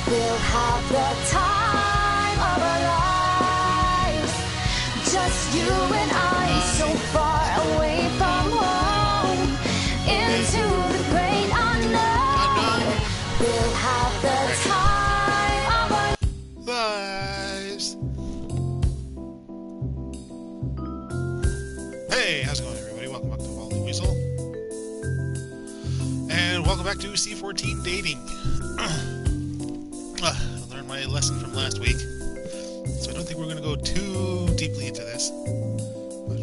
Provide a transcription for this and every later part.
We'll have the time of our lives. Just you and I, so far away from home, into the great unknown. We'll have the time of our lives. Hey, how's it going, everybody? Welcome back to Wally Weasel. And welcome back to C14 Dating. I learned my lesson from last week, so I don't think we're going to go too deeply into this. But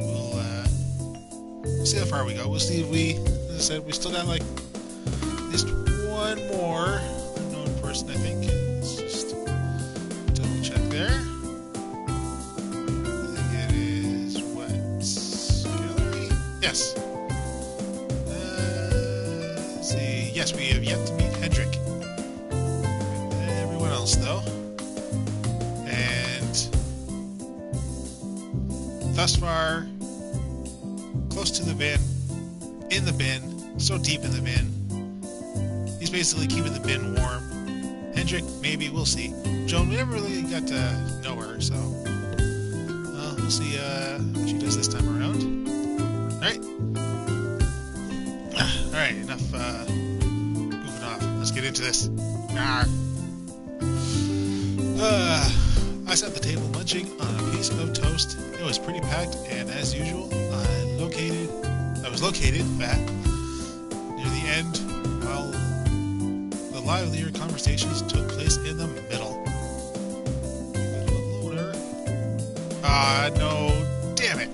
we'll see how far we go. We'll see if we, as I said, we still got like at least one more unknown person, I think. Let's just double check there. I think it is what? Gallery? Yes. Let's see. Yes, we have yet to meet Hendrik. Everyone else, though. And thus far, close to the bin, in the bin, so deep in the bin. He's basically keeping the bin warm. Hendrik, maybe, we'll see. Joan, we never really got to know her, so we'll see what she does this time around. Alright. Alright, enough goofing off. Let's get into this. I sat at the table munching on a piece of toast. It was pretty packed, and as usual, I was located back near the end, while the livelier conversations took place in the middle. Loader. No. Damn it.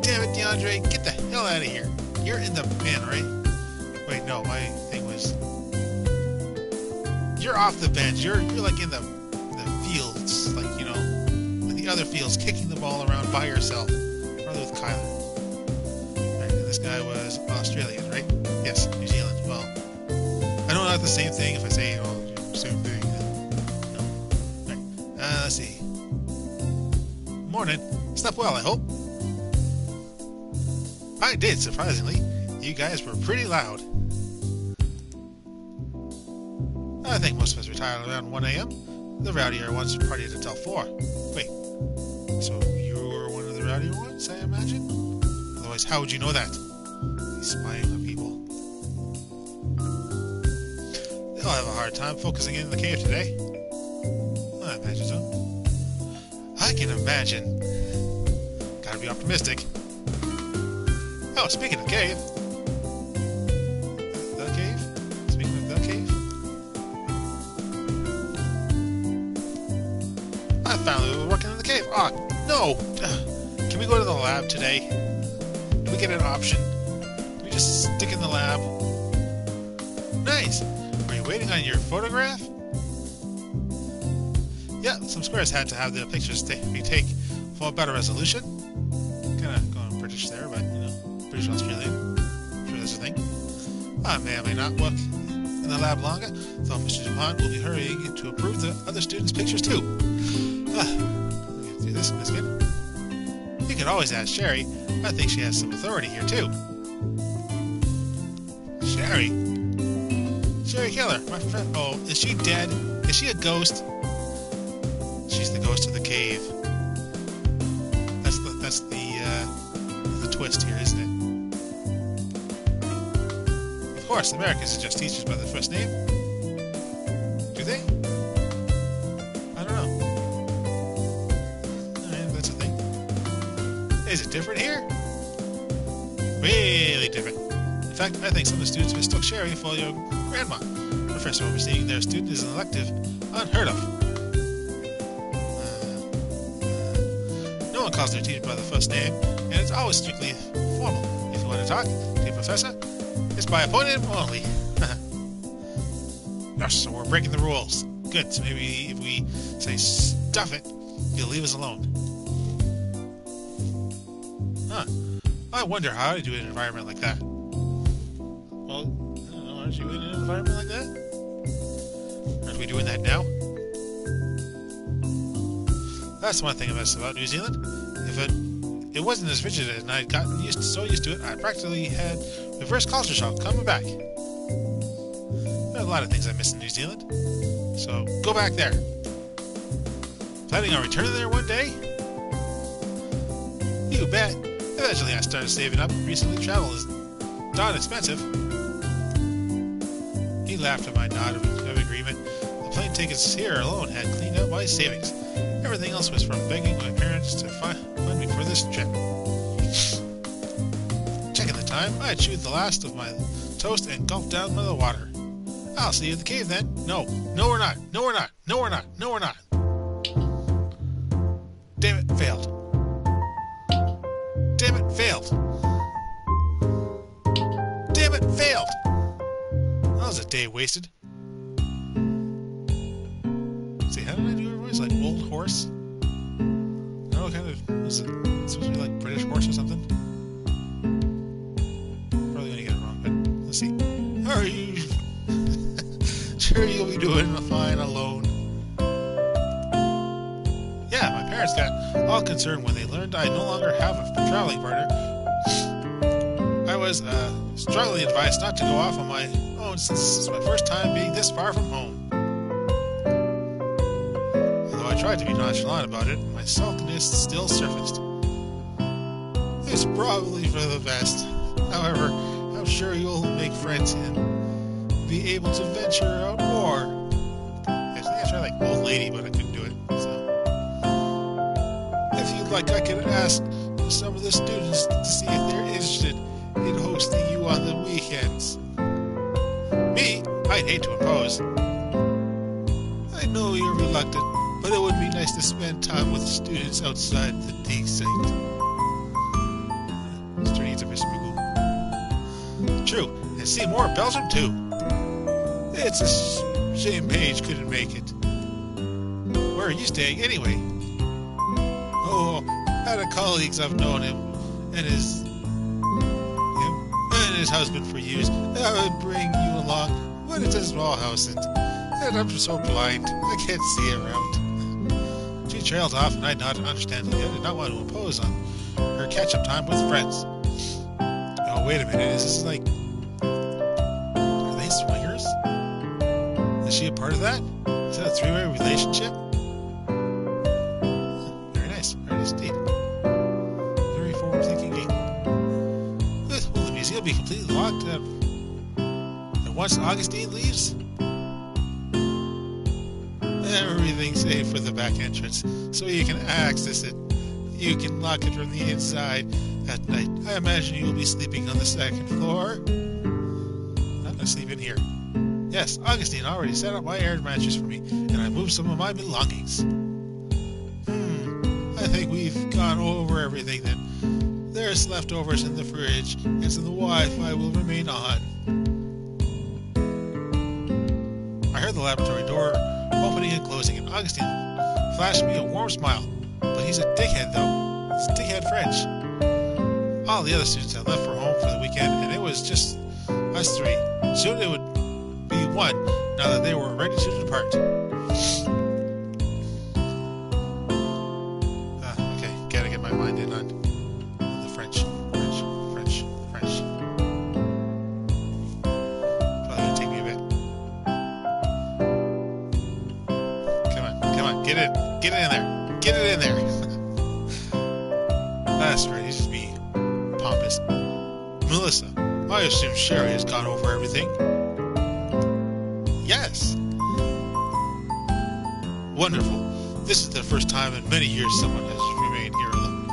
Damn it, DeAndre. Get the hell out of here. You're in the bin, right? Wait, no, my thing was... You're off the bench. You're like in the fields, like, you know, like the other fields, kicking the ball around by yourself. Probably with Kyler. Right, and this guy was Australian, right? Yes, New Zealand. Well, I know not the same thing if I say, oh, same thing. No. Right. Let's see. Morning. Slept well, I hope. I did, surprisingly. You guys were pretty loud. I think most of us retired around 1 a.m. The rowdier ones partied until 4. Wait, so you were one of the rowdier ones, I imagine? Otherwise, how would you know that? He's spying on people. They'll have a hard time focusing in the cave today. I imagine so. I can imagine. Gotta be optimistic. Oh, speaking of cave. The cave? Speaking of the cave? I found we were working in the cave. Oh, no! Can we go to the lab today? Do we get an option? Do we just stick in the lab? Nice! Are you waiting on your photograph? Yeah, some squares had to have the pictures be taken for a better resolution. Kind of going British there, but, you know, British Australian. I'm sure that's a thing. I may or may not work in the lab longer, so Mr. Dupont will be hurrying to approve the other students' pictures too. Do this, that's good. You can always ask Sherry. I think she has some authority here too. Sherry? Sherry Keller, my friend. Oh, is she dead? Is she a ghost? She's the ghost of the cave. That's the twist here, isn't it? Of course, Americans are just teachers by their first name. Do they? I don't know. That's a thing. Is it different here? Really different. In fact, I think some of the students mistook Sherry for your grandma. Professor overseeing their student is an elective unheard of. No one calls their teacher by the first name, and it's always strictly formal. If you want to talk to a professor, it's by appointment only. Gosh, so we're breaking the rules. Good, so maybe if we say stuff it, you'll leave us alone. Huh. I wonder how to do an environment like that. Well, I don't know, aren't you in an environment like that? Aren't we doing that now? That's one thing about New Zealand. If it wasn't as rigid and I'd gotten so used to it, I practically had reverse culture shock coming back. There are a lot of things I miss in New Zealand. So go back there. Planning on returning there one day? You bet. Eventually I started saving up. Recently travel is not expensive. He laughed at my nod of agreement. The plane tickets here alone had cleaned out my savings. Everything else was from begging my parents to fund me for this trip. Checking the time, I chewed the last of my toast and gulped down the water. I'll see you at the cave then. No, we're not. No, we're not. No, we're not. No, we're not. Damn it, failed. Damn it, failed. Damn it, failed. That was a day wasted. See, how did I do her voice? Like old horse? No, what kind of... Was it supposed to be like British horse or something? Probably gonna get it wrong, but let's see. How are you? Sure you'll be doing fine alone. Yeah, my parents got all concerned when they learned I no longer have a traveling partner. I was strongly advised not to go off on my own since this is my first time being this far from home. Although I tried to be nonchalant about it, my sulkiness still surfaced. It's probably for the best. However, I'm sure you'll make friends and be able to venture out more. I think I tried like old lady, but I couldn't do it. So, if you'd like, I could ask some of the students to see if they're interested in hosting you on the weekends. Me? I'd hate to impose. I know you're reluctant, but it would be nice to spend time with students outside the D site. Mr. needs a Mr. True, and see more of Belgium too. It's a shame Paige couldn't make it. Where are you staying anyway? Oh, out of colleagues I've known him and his husband for years. I would bring you along, but it's a small house and I'm so blind I can't see around. She trailed off and I nodded understandably. I did not want to impose on her catch-up time with friends. Oh, wait a minute, is this like... Are they swingers? Is she a part of that? Is that a three-way relationship? Very nice. Very nice indeed. Very forward-thinking game. Will the museum be completely locked up? And once Augustine leaves? Everything's safe for the back entrance, so you can access it. You can lock it from the inside at night. I imagine you'll be sleeping on the second floor. I'm not going to sleep in here. Yes, Augustine already set up my air mattress for me, and I moved some of my belongings. I think we've gone over everything then. There's leftovers in the fridge, and so the Wi-Fi will remain on. I heard the laboratory door opening and closing, and Augustine flashed me a warm smile. But he's a dickhead, though. He's a dickhead French. All the other students had left for home for the weekend, and it was just us three. Soon it would be one, now that they were ready to depart. Okay, gotta get my mind in on the French. Probably gonna take me a bit. Come on, get it in there. Get it in there. That's right, he's just being pompous. Melissa, I assume Sherry has gone over everything. Yes. Wonderful. This is the first time in many years someone has remained here alone.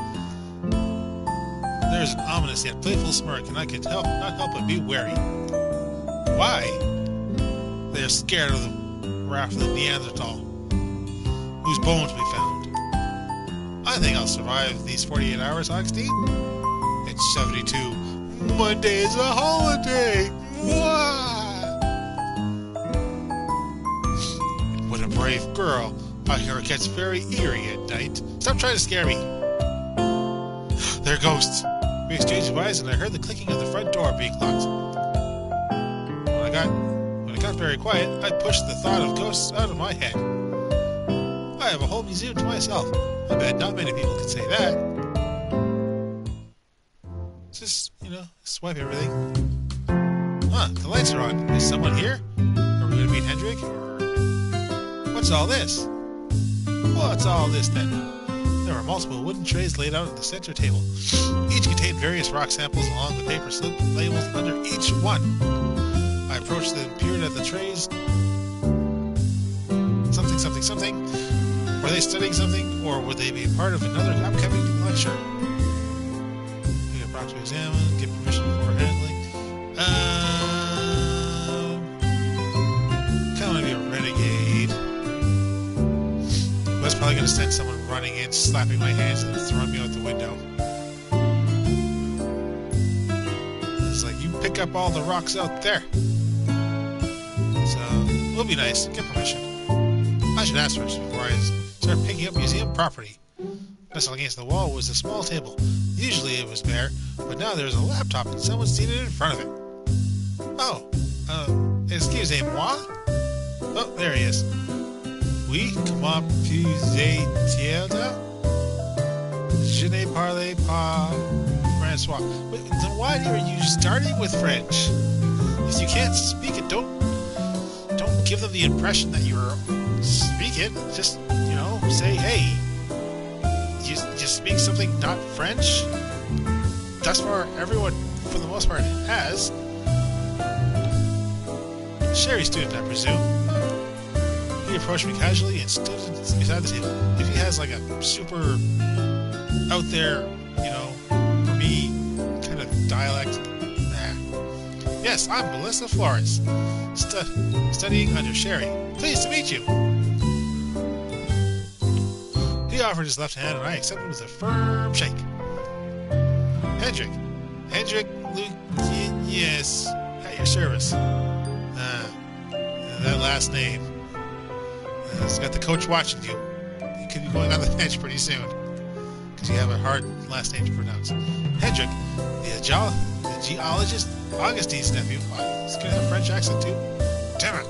There's an ominous yet playful smirk, and I could not help but be wary. Why? They are scared of the wrath of the Neanderthal, whose bones we found. I think I'll survive these 48 hours, Augustine. It's 72. Monday is a holiday. Mwah! What a brave girl. I hear it gets very eerie at night. Stop trying to scare me. They're ghosts. We exchanged eyes and I heard the clicking of the front door being locked. When it got very quiet, I pushed the thought of ghosts out of my head. I have a whole museum to myself. I bet not many people can say that. Just, swipe everything. The lights are on. Is someone here? Are we going to meet Hendrik? What's all this? What's all this then? There were multiple wooden trays laid out at the center table. Each contained various rock samples along with paper slip labels under each one. I approached them, peered at the trays. Something, something, something. Were they studying something, or would they be part of another upcoming lecture? We got brought to examine, get permission before handling. Kind of want to be a renegade. I was probably going to send someone running in, slapping my hands, and throwing me out the window. It's like, you pick up all the rocks out there. So, it'll be nice. Get permission. I should ask first before I start picking up museum property. Nestled against the wall was a small table. Usually it was bare, but now there's a laptop and someone seated in front of it. Oh, excusez-moi? Oh, there he is. Oui, comment puis-je Je ne parle pas Francois. Wait, then why are you starting with French? If you can't speak it, don't give them the impression that you're speaking. Just, say, hey, you speak something not French? Thus far, everyone, for the most part, has. Sherry student, I presume. He approached me casually and stood beside the table. If he has like a super out there, for me, kind of dialect, nah. Yes, I'm Melissa Flores, studying under Sherry. Pleased to meet you. He offered his left hand, and I accepted with a firm shake. Hendrik, Luke, yes, at your service. That last name. It's got the coach watching you. You could be going on the bench pretty soon. Because you have a hard last name to pronounce. Hendrik, the geologist, Augustine's nephew. He's going to have a French accent too. Damn it.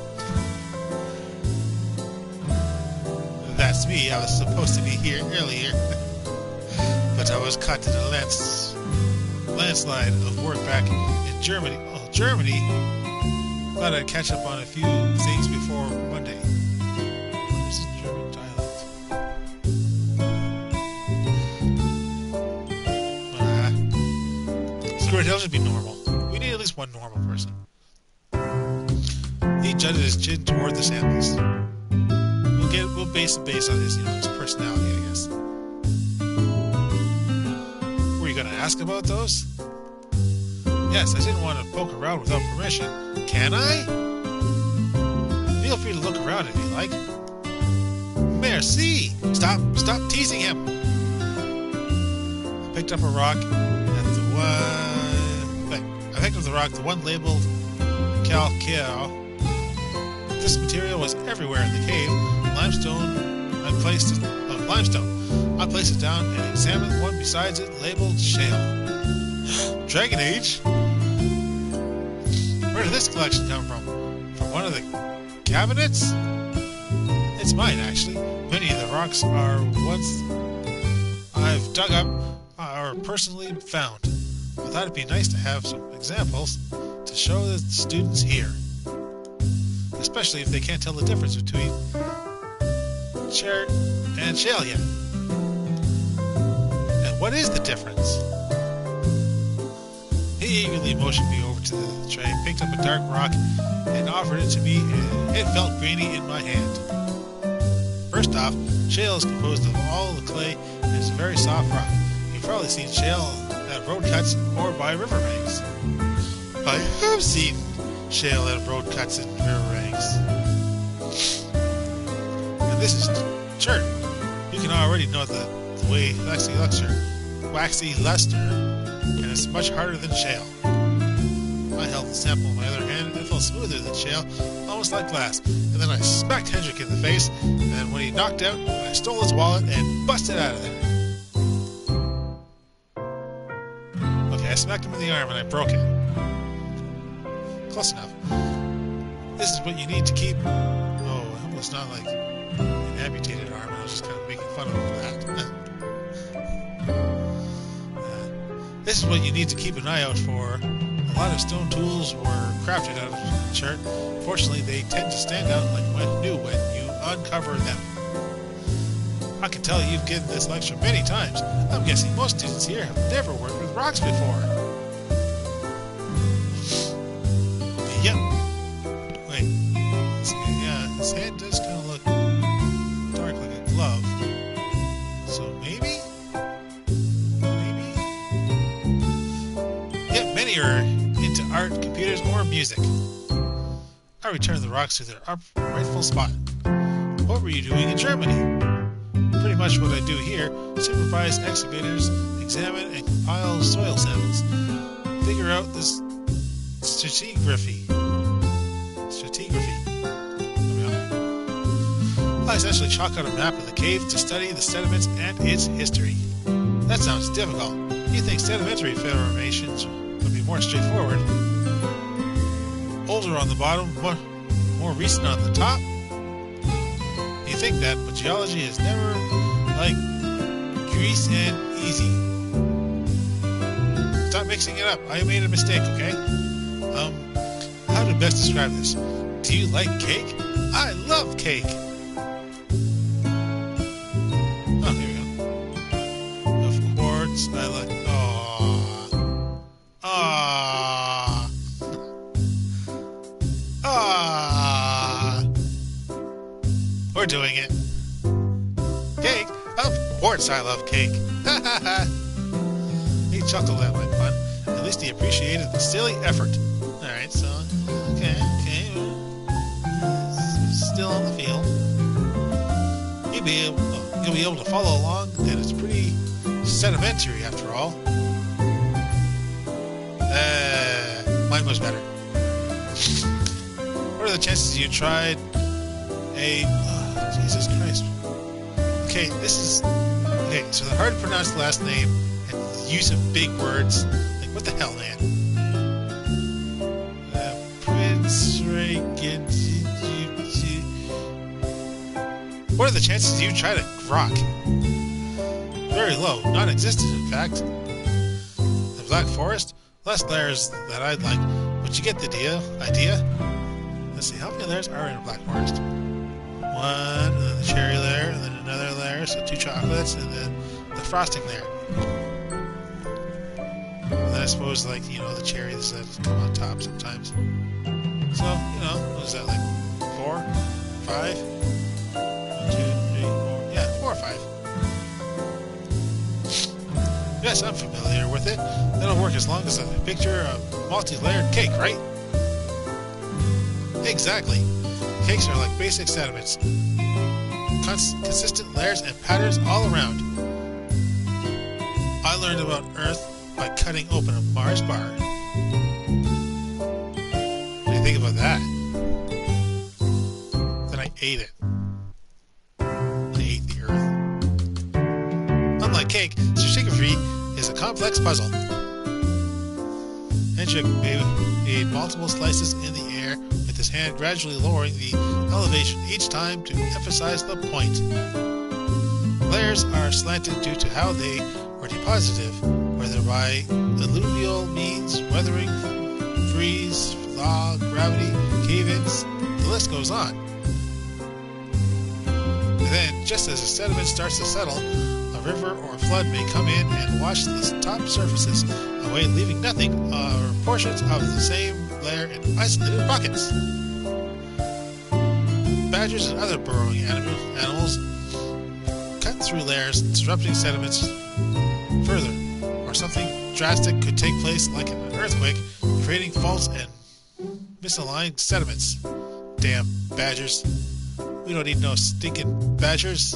That's me. I was supposed to be here earlier. But I was caught in a landslide of work back in Germany. Oh, Germany? Thought I'd catch up on a few things before Monday. What is German dialect? Screw it, he'll just be normal. We need at least one normal person. He jutted his chin toward the samples. We'll base on his, his personality, I guess. Were you gonna ask about those? Yes, I didn't want to poke around without permission. Can I? Feel free to look around if you like. Merci! Stop teasing him! I picked up a rock the one labeled calcaire. This material was everywhere in the cave. I placed it down and examined the one beside it labeled shale. Dragon Age? Where did this collection come from? From one of the cabinets? It's mine, actually. Many of the rocks are ones I've dug up or personally found. I thought it'd be nice to have some examples to show the students here. Especially if they can't tell the difference between chert and shale yet. And what is the difference? He eagerly motioned me over to the tray, picked up a dark rock, and offered it to me, and it felt grainy in my hand. First off, shale is composed of all the clay and is a very soft rock. You've probably seen shale at road cuts or by riverbanks. I have seen shale at road cuts and riverbanks. And this is chert. You can already know the way waxy luster, and it's much harder than shale. I held the sample in my other hand, and it felt smoother than shale, almost like glass. And then I smacked Hendrik in the face, and when he knocked out, I stole his wallet and busted out of there. Okay, I smacked him in the arm and I broke it. Close enough. This is what you need to keep... Oh, it's not like an amputated arm, I was just kind of making fun of him for that. This is what you need to keep an eye out for. A lot of stone tools were crafted out of chert. Fortunately, they tend to stand out like when you uncover them. I can tell you've given this lecture many times. I'm guessing most students here have never worked with rocks before. Yep. Wait. Yeah, his head does kind of look dark like a glove. So maybe? Yep, many are into art, computers, or music. I returned the rocks to their rightful spot. What were you doing in Germany? Pretty much what I do here: supervise excavators, examine and compile soil samples, figure out this stratigraphy. I essentially chalk out a map of the cave to study the sediments and its history. That sounds difficult. You think sedimentary formations would be more straightforward? Older on the bottom, more recent on the top? You think that, but geology is never like grease and easy. Stop mixing it up. I made a mistake, okay? How to best describe this? Do you like cake? I love cake! Oh, here we go. Of course, I like... We're doing it. Cake? Of course I love cake. Ha ha ha. He chuckled at my pun. At least he appreciated the silly effort. Alright, so... Okay. Still on the field. You'll be able to follow along, and it's pretty sedimentary after all. Mine was better. What are the chances you tried a... Jesus Christ. Okay, so the hard to pronounce last name and the use of big words. Like, what the hell, man? Prince Reagan. What are the chances you try to grok? Very low, non-existent in fact. The Black Forest? Less layers that I'd like, but you get the idea? Let's see, how many layers are in a Black Forest? One, and then the cherry layer, and then another layer, so 2 chocolates, and then the frosting layer. And then I suppose, like, the cherries that come on top sometimes. So, what is that, like 4? 5? 1, 2, 3, 4. Yeah, 4 or 5. Yes, I'm familiar with it. That'll work as long as I picture a multi-layered cake, right? Exactly. Cakes are like basic sediments. Consistent layers and patterns all around. I learned about Earth by cutting open a Mars bar. What do you think about that? Then I ate it. I ate the Earth. Unlike cake, stratigraphy is a complex puzzle. Hendrik made multiple slices in the air with his hand gradually lowering the elevation each time to emphasize the point. Layers are slanted due to how they were deposited, whether by alluvial means, weathering, freeze, thaw, gravity, cave-ins, the list goes on. And then, just as the sediment starts to settle, a river or flood may come in and wash the top surfaces away, leaving nothing or portions of the same layer in isolated buckets. Badgers and other burrowing animals cut through layers, disrupting sediments further, or something drastic could take place like an earthquake, creating faults and misaligned sediments. Damn badgers. We don't need no stinking badgers.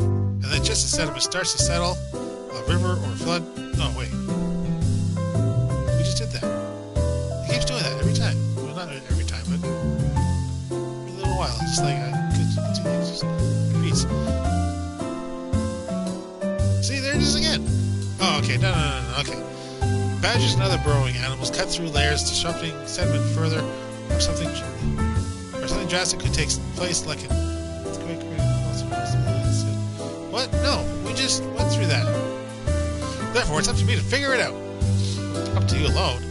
And then just as sediment starts to settle, a river or flood... Oh, wait. We just did that. It keeps doing that every time. Well, not every time, but every little while. Just like just repeats. See, there it is again. Oh, okay. No. Okay. Badgers and other burrowing animals cut through layers, disrupting sediment further, or something drastic could take place like an... What? No, we just went through that. Therefore, it's up to me to figure it out. Up to you alone.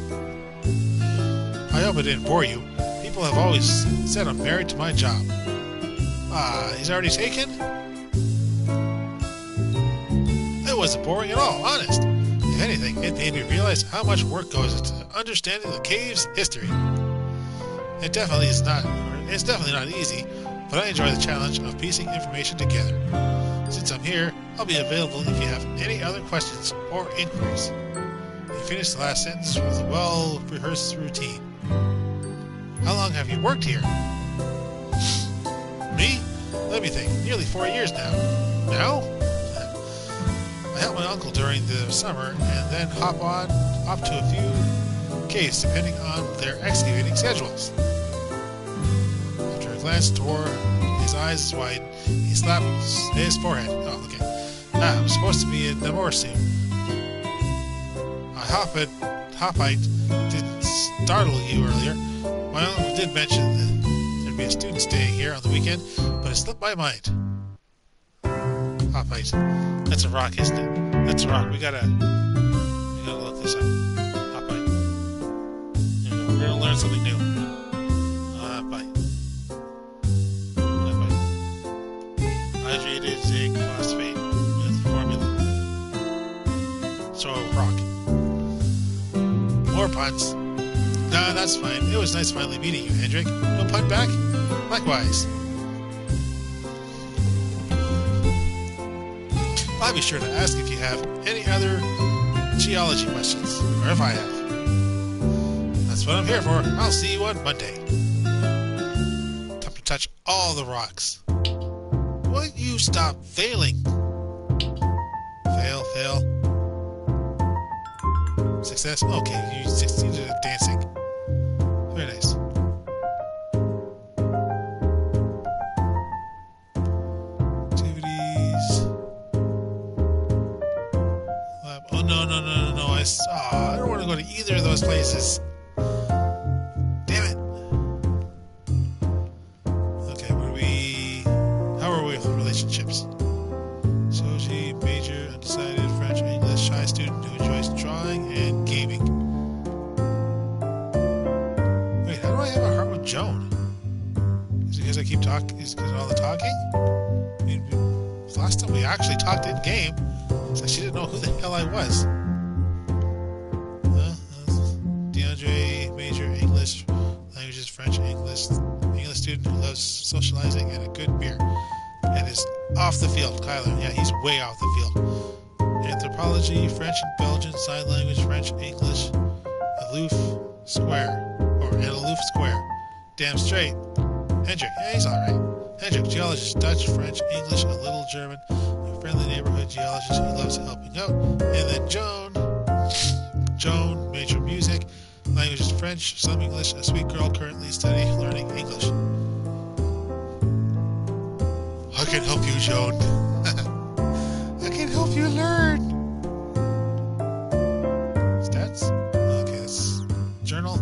I hope it didn't bore you. People People have always said I'm married to my job. He's already taken? It wasn't boring at all, honest. If anything, it made me realize how much work goes into understanding the cave's history. It's definitely not easy, but I enjoy the challenge of piecing information together. Since I'm here, I'll be available if you have any other questions or inquiries. He finished the last sentence with a well-rehearsed routine. How long have you worked here? Me? Let me think. Nearly 4 years now. Now? I help my uncle during the summer and then hop to a few caves depending on their excavating schedules. After a glance toward his eyes wide, he slapped his forehead. Oh, okay. I'm supposed to be in the more soon. I didn't startle you earlier. My uncle did mention that there'd be a student staying here on the weekend, but it slipped my mind. Hoppite. That's a rock, isn't it? That's a rock. We gotta look this up. Hoppite. We're gonna learn something new. Hoppite. Hydrated zinc phosphate with formula. So rock. More puns. Nah, that's fine. It was nice finally meeting you, Hendrik. No pun back? Likewise. I'll be sure to ask if you have any other geology questions, or if I have. That's what I'm here for. I'll see you on Monday. Time to touch all the rocks. Why you stop failing? Fail. Success? Okay, you succeeded at dancing. Very nice. Activities. Lab. Oh, no. I don't want to go to either of those places. Damn it. Okay, how are we with relationships? Soji, major, undecided, French, English, shy student who enjoys drawing and gaming. Wait, how do I have a heart with Joan? Is it because I keep talking? Is it because of all the talking? I mean, last time we actually talked in game, so she didn't know who the hell I was. DeAndre, major, English, languages, French, English student who loves socializing and a good beer. And is off the field. Kyler, yeah, he's way off the field. Anthropology, French and Belgian, sign language, French, English, aloof square. Damn straight. Hendrik, yeah, he's alright. Hendrik, geologist, Dutch, French, English, a little German, a friendly neighborhood geologist who loves helping out. And then Joan, major music, languages French, some English, a sweet girl currently learning English. I can help you, Joan. I can help you learn. Stats? Okay, that's journal.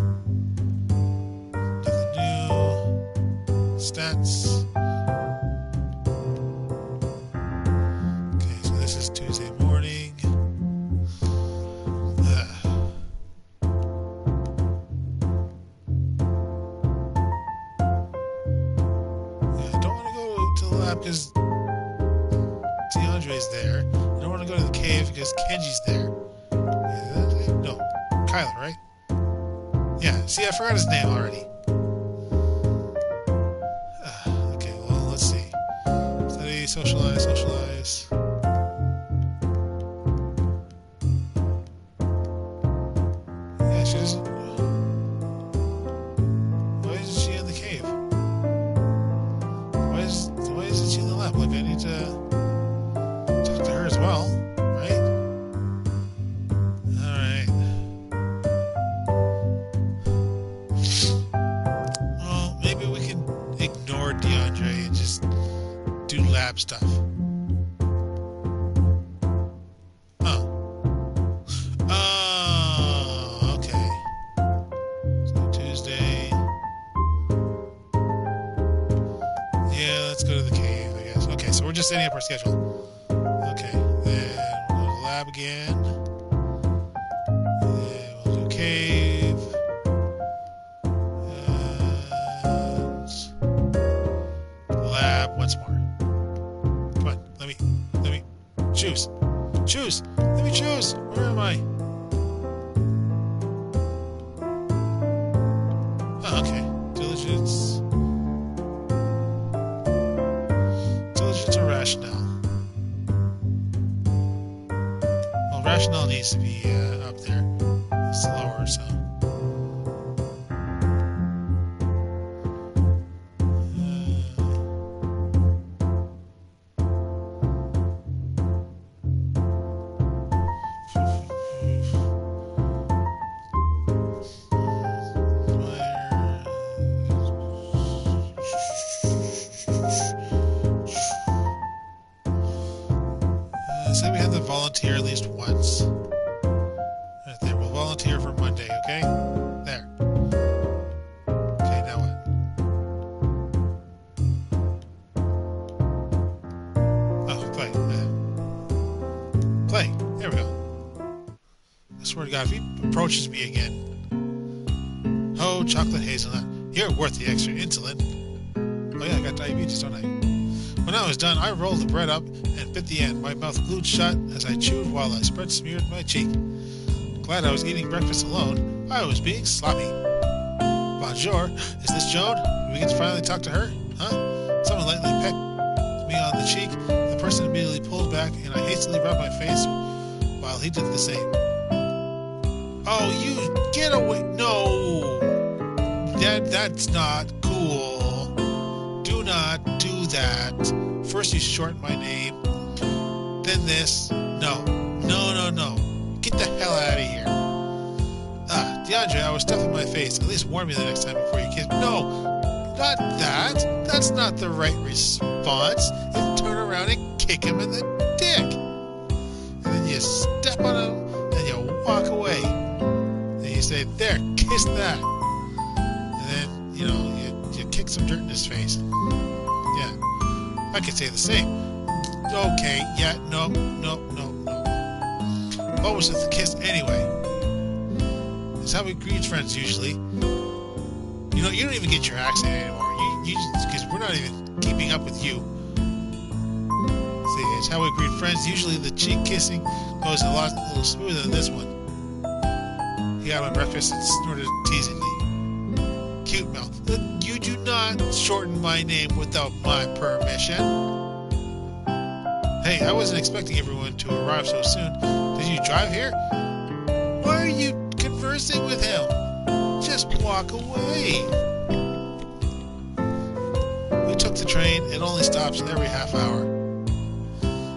Nothing new. Stats. Okay, so this is Tuesday morning. Because DeAndre's there. I don't want to go to the cave because Kenji's there. No, Kyler, right? Yeah, see, I forgot his name already. Okay, well, let's see. Study, socialize. Yeah, she doesn't... Why isn't she in the cave? Why isn't she in the lab? Like, I need to talk to her as well, right? Alright. Well, maybe we can ignore DeAndre and just do lab stuff. Oh, okay. So Tuesday. Yeah, let's go to the cave, I guess. Okay, so we're just setting up our schedule. Okay, then we'll go to the lab again. Then we'll do cave. once more. Come on, let me choose. Choose! Let me choose! Where am I? Oh, okay. Diligence. Diligence or rationale? Well, rationale needs to be up there. It's lower, so. Say we have to volunteer at least once. Right there. We'll volunteer for Monday, okay? There. Okay, now what? Oh, play. Play. There we go. I swear to God, if he approaches me again. Oh, chocolate hazelnut. You're worth the extra insulin. Oh yeah, I got diabetes, don't I? When I was done, I rolled the bread up and bit the end, my mouth glued shut as I chewed while a spread smeared my cheek. Glad I was eating breakfast alone. I was being sloppy. Bonjour, is this Joan? Do we get to finally talk to her? Huh? Someone lightly pecked me on the cheek. The person immediately pulled back, and I hastily rubbed my face while he did the same. Oh, you get away! No! That's not cool. Do not do that. First you shorten my name, then this. No. Get the hell out of here. DeAndre, I was stuffing my face. At least warn me the next time before you kiss me. No, not that. That's not the right response. You turn around and kick him in the dick. And then you step on him, and you walk away. And you say, there, kiss that. And then, you kick some dirt in his face. Yeah. I could say the same. Okay, yeah, no. What was it, the kiss anyway? It's how we greet friends usually. You don't even get your accent anymore. Because we're not even keeping up with you. See, it's how we greet friends. Usually the cheek kissing goes a little smoother than this one. He got my breakfast and snorted teasingly. Cute mouth. You do not shorten my name without my permission. Hey, I wasn't expecting everyone to arrive so soon. Did you drive here? Why are you conversing with him? Just walk away. We took the train. It only stops every half hour.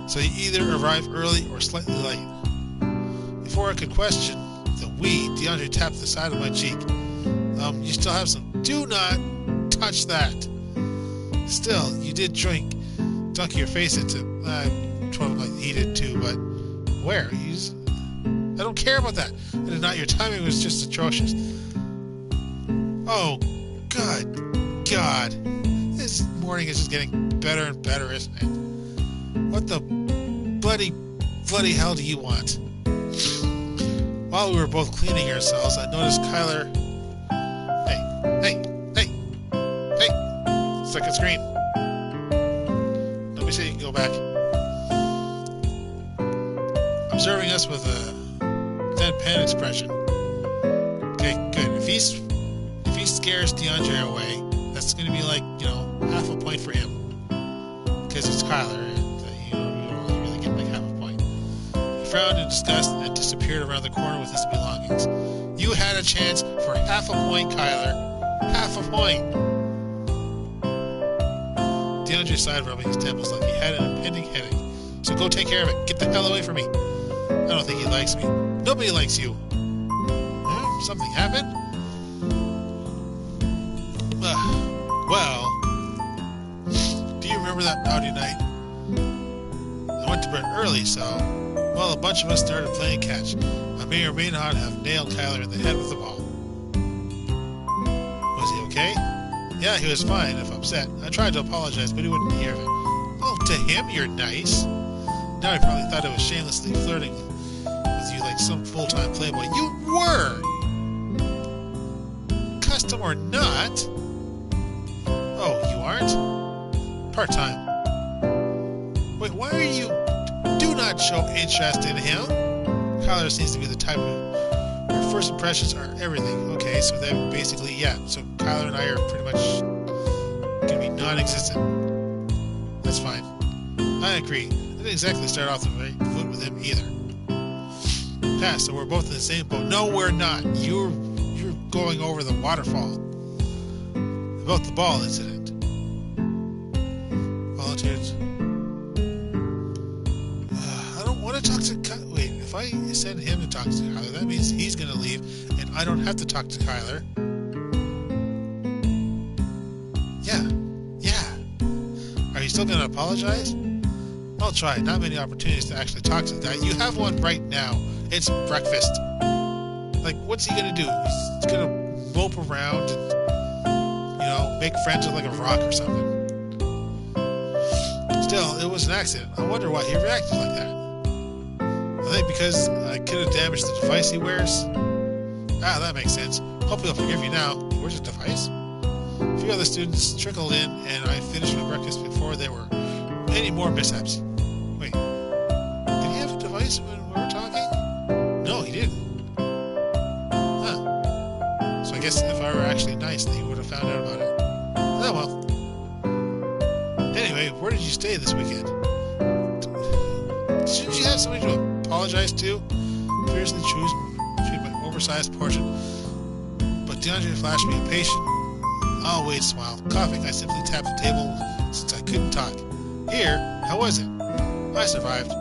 So you either arrive early or slightly late. Before I could question the we, DeAndre tapped the side of my cheek. You still have some. Do not touch that. Still, you did dunk your face into. I told him like he did too, but where? I don't care about that. It is not. Your timing was just atrocious. Oh, God. This morning is just getting better and better, isn't it? What the bloody hell do you want? While we were both cleaning ourselves, I noticed Kyler. Hey! Second screen. Let me see. You can go back. Observing us with a deadpan expression. Okay, good. If he scares DeAndre away, that's going to be like, half a point for him. Because it's Kyler, and you only really get like half a point. He frowned in disgust and disappeared around the corner with his belongings. You had a chance for half a point, Kyler. Half a point. DeAndre sighed, rubbing his temples like he had an impending headache. So go take care of it. Get the hell away from me. I don't think he likes me. Nobody likes you. Something happened? Well, do you remember that rowdy night? I went to bed early, so, a bunch of us started playing catch. I may or may not have nailed Kyler in the head with the ball. Was he okay? Yeah, he was fine, if upset. I tried to apologize, but he wouldn't hear of it. Oh, to him, you're nice. Now he probably thought I was shamelessly flirting with you like some full-time playboy. You were! Custom or not? Oh, you aren't? part-time. Wait, why are you... Do not show interest in him. Kyler seems to be the type of... Your first impressions are everything. Okay, so then basically, yeah. So Kyler and I are pretty much going to be non-existent. That's fine. I agree. I didn't exactly start off the right foot with him either. Yeah, so we're both in the same boat. No, we're not. You're going over the waterfall. About the ball incident. Volunteers. I don't want to talk to Kyler. Wait, if I send him to talk to Kyler, that means he's going to leave, and I don't have to talk to Kyler. Yeah. Are you still going to apologize? I'll try. Not many opportunities to actually talk to the guy. You have one right now. It's breakfast. Like, what's he going to do? He's going to mope around and, make friends with like a rock or something. Still, it was an accident. I wonder why he reacted like that. I think because I could have damaged the device he wears. Ah, that makes sense. Hope he'll forgive you now. Where's his device? A few other students trickled in, and I finished my breakfast before there were any more mishaps. Wait, did he have a device when we were talking? No, he didn't. Huh. So I guess if I were actually nice, then he would have found out about it. Oh well. Anyway, where did you stay this weekend? Shouldn't you have somebody to apologize to? Fiercely chewed my oversized portion, but DeAndre flashed me impatient. I'll wait, smile. Coughing, I simply tapped the table since I couldn't talk. Here, how was it? I survived.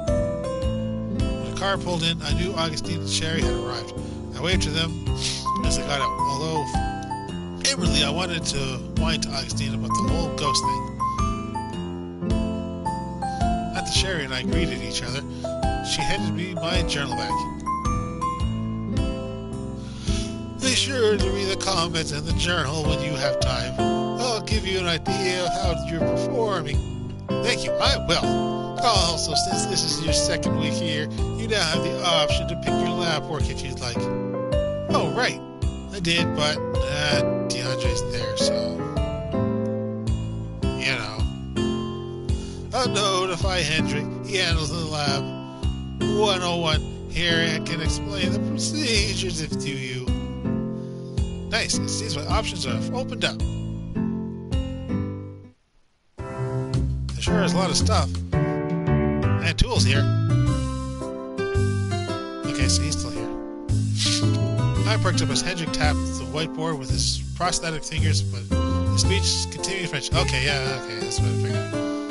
When the car pulled in, I knew Augustine and Sherry had arrived. I waved to them as they got out, although inwardly I wanted to whine to Augustine about the whole ghost thing. After Sherry and I greeted each other, she handed me my journal back. Be sure to read the comments in the journal when you have time. I'll give you an idea of how you're performing. Thank you, I will. Also, since this is your second week here, you now have the option to pick your lab work if you'd like. Oh, right. I did, but DeAndre's there, so... I'll notify Hendrik. He handles the lab. 101. Here I can explain the procedures to you. Nice. It seems my options have opened up. There sure is a lot of stuff. And tools here. Okay, so he's still here. I perked up as Hendrik tapped the whiteboard with his prosthetic fingers, but his speech continued in French. Okay, that's what I figured.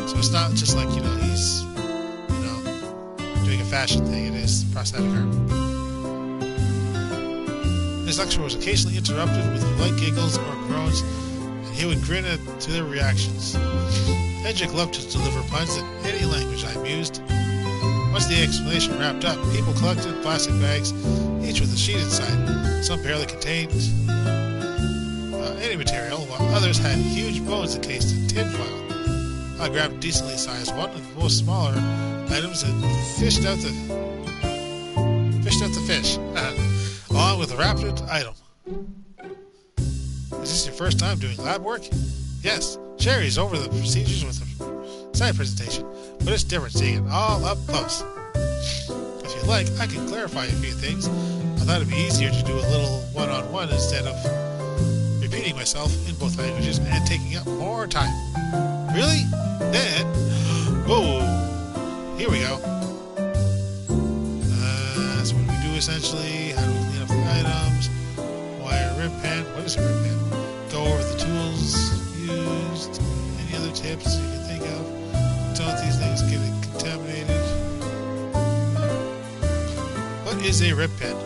So it's not just like, he's, doing a fashion thing. It is prosthetic art. His lecture was occasionally interrupted with light giggles or groans, and he would grin to their reactions. Hendrik loved to deliver puns in any language I used. Once the explanation wrapped up, people collected plastic bags, each with a sheet inside. Some barely contained any material, while others had huge bones encased in tinfoil. I grabbed a decently sized one of the most smaller items and fished out the fish, along with a wrapped item. Is this your first time doing lab work? Yes. Sherry's over the procedures with a side presentation, but it's different seeing it all up close. If you'd like, I can clarify a few things. I thought it'd be easier to do a little one-on-one instead of repeating myself in both languages and taking up more time. Really? Then, whoa, here we go. That's what we do essentially. How do we clean up the items? Wire rib pen. What is a rib pen? Go over the tools used. Any other tips you can think of? Don't these things get contaminated? What is a rib pen?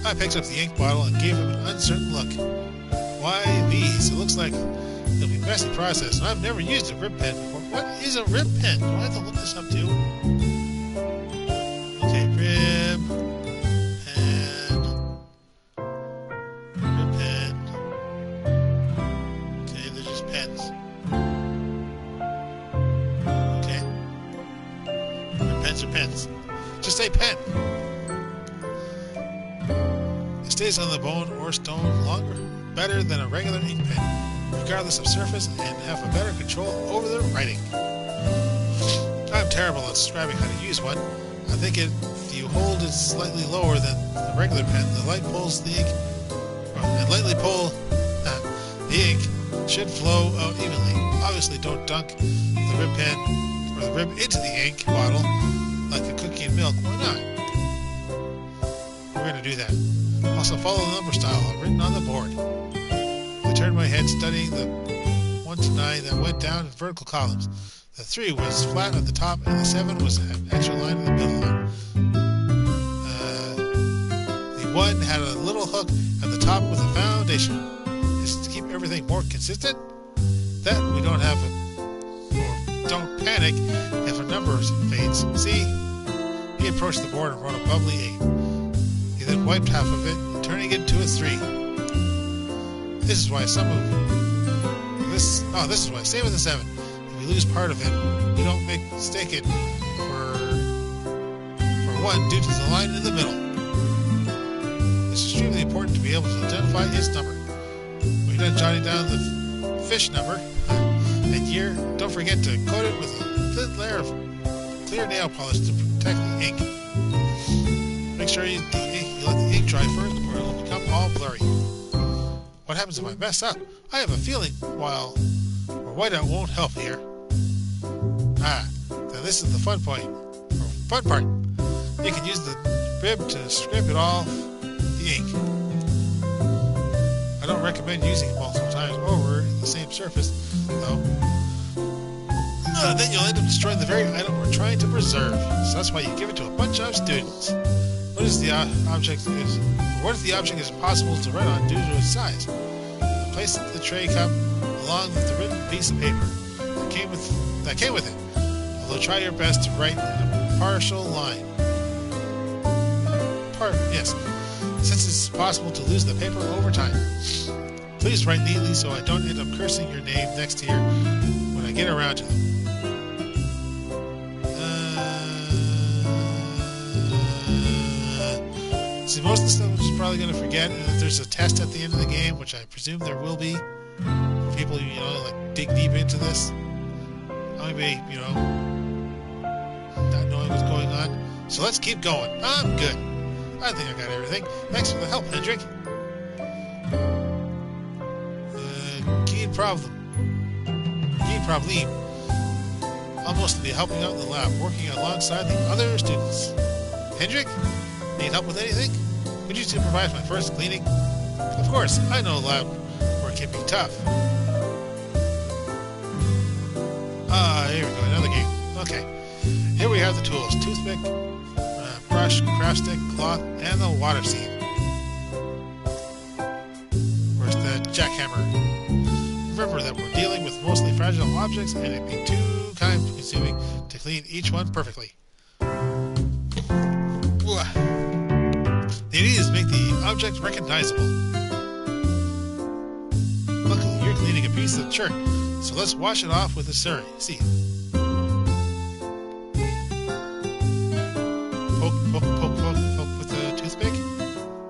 I picked up the ink bottle and gave him an uncertain look. Why these? It looks like it'll be a messy process, and I've never used a rib pen before. What is a rib pen? Do I have to look this up too? Okay, rib pen. Okay, they're just pens. Okay. Rib pens are pens. Just say pen. It stays on the bone or stone longer, better than a regular ink pen. regardless of surface, and have a better control over their writing. I'm terrible at describing how to use one. I think if you hold it slightly lower than the regular pen, the light pulls the ink, and lightly pull the ink should flow out evenly. Obviously, don't dunk the rib pen or the rib into the ink bottle like a cookie and milk. Why not? We're going to do that. Also, follow the number style written on the board. I turned my head, studying the 1 to 9 that went down in vertical columns. The 3 was flat at the top, and the 7 was an extra line in the middle line. The 1 had a little hook at the top with a foundation. Is to keep everything more consistent. That we don't have or don't panic if a number fades. See? He approached the board and wrote a bubbly 8. He then wiped half of it, turning it to a 3. This is why some of this. Oh, this is why. Same with the 7. If we lose part of it, we don't mistake it for 1 due to the line in the middle. It's extremely important to be able to identify its number. When you're done jotting down the fish number and year, don't forget to coat it with a thin layer of clear nail polish to protect the ink. Make sure you let the ink dry first, or it will become all blurry. What happens if I mess up? I have a feeling whiteout won't help here. Then this is the fun part. You can use the bib to scrape it off the ink. I don't recommend using it multiple times over the same surface, though. Then you'll end up destroying the very item we're trying to preserve. So that's why you give it to a bunch of students. What if the object is impossible to write on due to its size? Place the tray cup along with the written piece of paper that came with it. Although try your best to write in a partial line. Yes. Since it's possible to lose the paper over time. Please write neatly so I don't end up cursing your name next to when I get around to them. See, most of the stuff I'm just probably going to forget, and if there's a test at the end of the game, which I presume there will be, for people, like dig deep into this, I may, not knowing what's going on. So let's keep going. I'm good. I think I got everything. Thanks for the help, Hendrik. Key problem. I'll mostly be helping out in the lab, working alongside the other students. Hendrik? Need help with anything? Could you supervise my first cleaning? Of course, I know lab work can be tough. Here we go, another game. Okay, here we have the tools. Toothpick, brush, craft stick, cloth, and the water sieve. Where's the jackhammer? Remember that we're dealing with mostly fragile objects, and it'd be too time-consuming to clean each one perfectly. The idea is to make the object recognizable. Luckily, you're cleaning a piece of shirt, so let's wash it off with a sieve. Poke with the toothpick.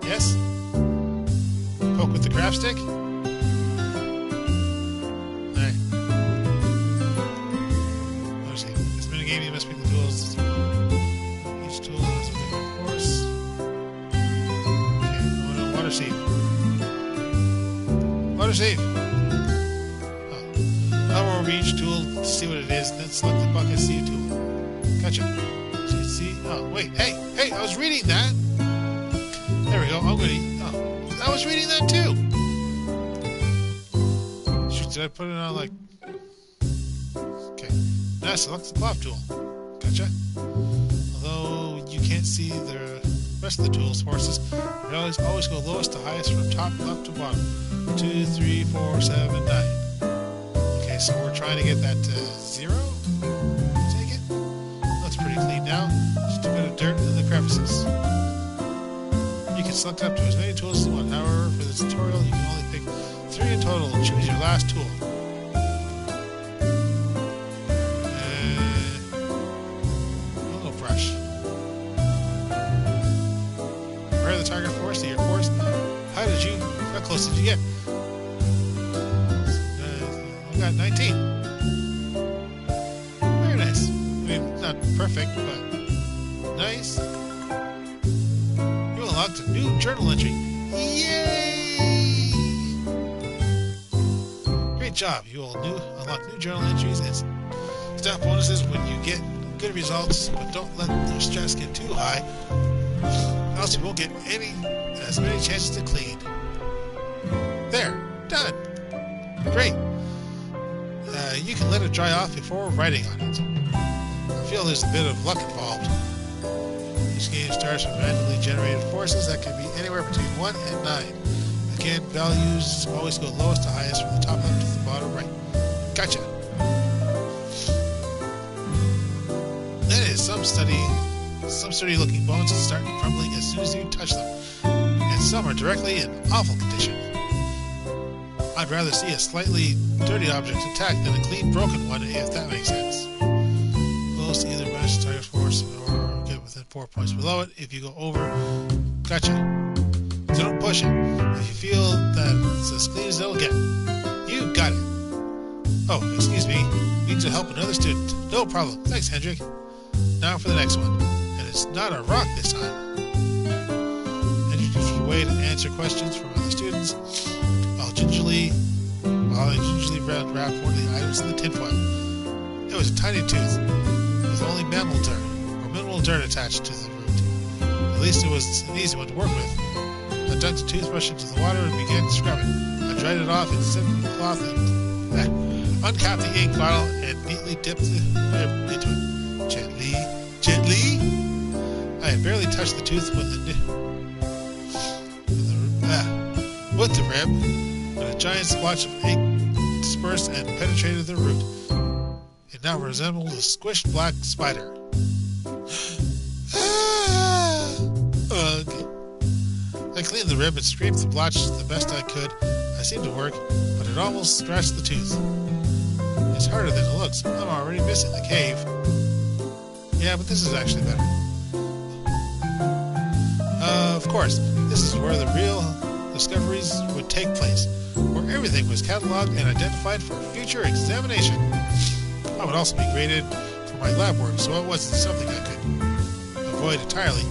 Yes. Poke with the craft stick. Alright. Let's see. This minigame, you must pick the tools. Each tool has a different course. Water sieve. Hover over each tool to see what it is, then select the bucket sieve tool. Gotcha. So you see. Oh, wait. Hey, I was reading that. There we go. I was reading that too. Shoot, did I put it on like. Okay. Now select the cloth tool. Gotcha. Although you can't see the rest of the tools forces, you always go lowest to highest from top left to bottom. 2, 3, 4, 7, 9. Okay, so we're trying to get that to 0. Take it. That's pretty clean now. Just a bit of dirt in the crevices. You can select up to as many tools as you want. However, for this tutorial, you can only pick 3 in total. Choose your last tool. Brush. Compare the target force to your force. How close did you get? 19. Very nice. I mean, not perfect, but nice. You unlocked a new journal entry. Yay! Great job. You will unlock new journal entries and staff bonuses when you get good results, but don't let the stress get too high, else you won't get as many chances to clean. There. Done. Great. You can let it dry off before writing on it. I feel there's a bit of luck involved. Each game starts with randomly generated forces that can be anywhere between 1 and 9. Again, values always go lowest to highest from the top left to the bottom right. Gotcha. That is some sturdy looking bones that start crumbling as soon as you touch them. And some are directly in awful condition. I'd rather see a slightly dirty object attacked than a clean broken one, if that makes sense. Close to either match the target's force or get within 4 points below it. If you go over, gotcha. So don't push it. If you feel that it's as clean as it'll get. You got it. Oh, excuse me. Need to help another student. No problem. Thanks, Hendrik. Now for the next one. And it's not a rock this time. Hendrik gives you a way to answer questions from other students while gingerly wrap one of the items in the tinfoil. It was a tiny tooth with only minimal dirt attached to the root. At least it was an easy one to work with. I dunked the toothbrush into the water and began scrubbing. I dried it off and sipped the cloth and uncapped the ink bottle and neatly dipped the rib into it. Gently. I had barely touched the tooth with the rib, but a giant splotch of ink dispersed and penetrated the root. It now resembled a squished black spider. Okay. I cleaned the rib and scraped the blotch the best I could. I seemed to work, but it almost scratched the tooth. It's harder than it looks. I'm already missing the cave. Yeah, but this is actually better. Of course, this is where the real discoveries would take place, where everything was cataloged and identified for future examination. I would also be graded for my lab work, so it wasn't something I could avoid entirely.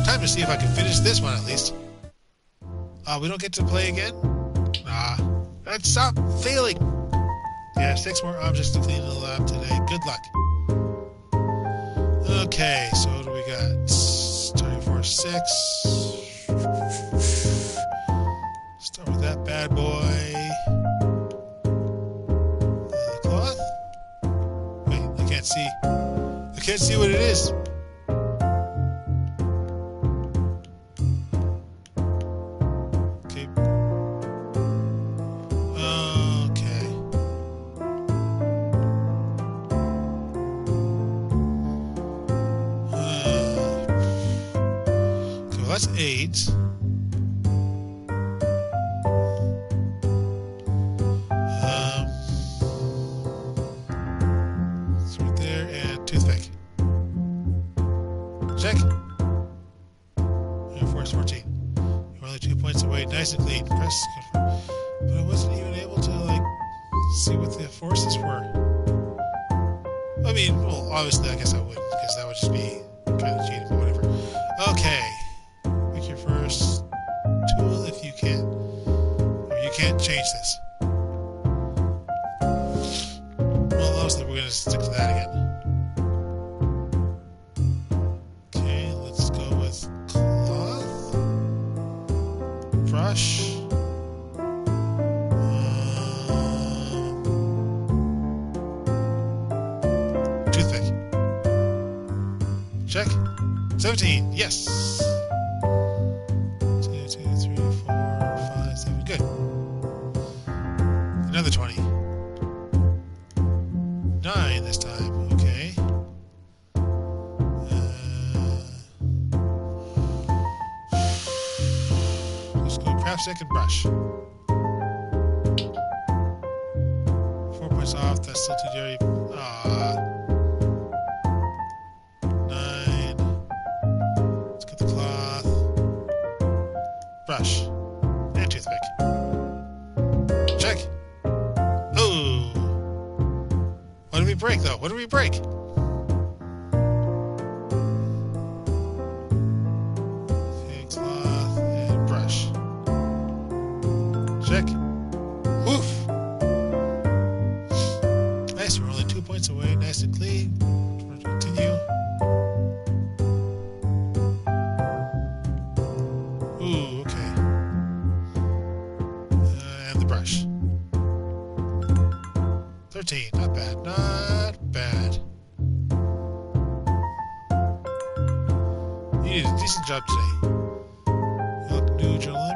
Time to see if I can finish this one at least. We don't get to play again? Let's stop failing! Yeah, 6 more objects to clean in the lab today. Good luck. Okay, so what do we got? Starting for 6. Start with that bad boy. The cloth? Wait, I can't see. I can't see what it is. Okay. Okay. Okay, well, that's 8. Check. Your force 14. You're only 2 points away. Nice and clean. Press confirm. But I wasn't even able to, see what the forces were. I mean, well, obviously, I guess I wouldn't, because that would just be kind of cheating, but whatever. Okay. Pick your first tool if you can. Or you can't change this. Well, obviously, we're going to stick to that again. Brush. Toothpick. Check. 17. Yes. 2, 2, 3, 4, 5, 7. Good. Another 20. 9 this time. Okay. Second brush. 4 points off. That's still too dirty. 9. Let's get the cloth. Brush. And toothpick. Check. break, though? What did we break? Okay, cloth and brush. Check. Woof. Nice, we're only 2 points away. Nice and clean. Continue. Ooh, okay. And the brush. 13. Not bad. Not bad. You did a decent job today. Look, new journal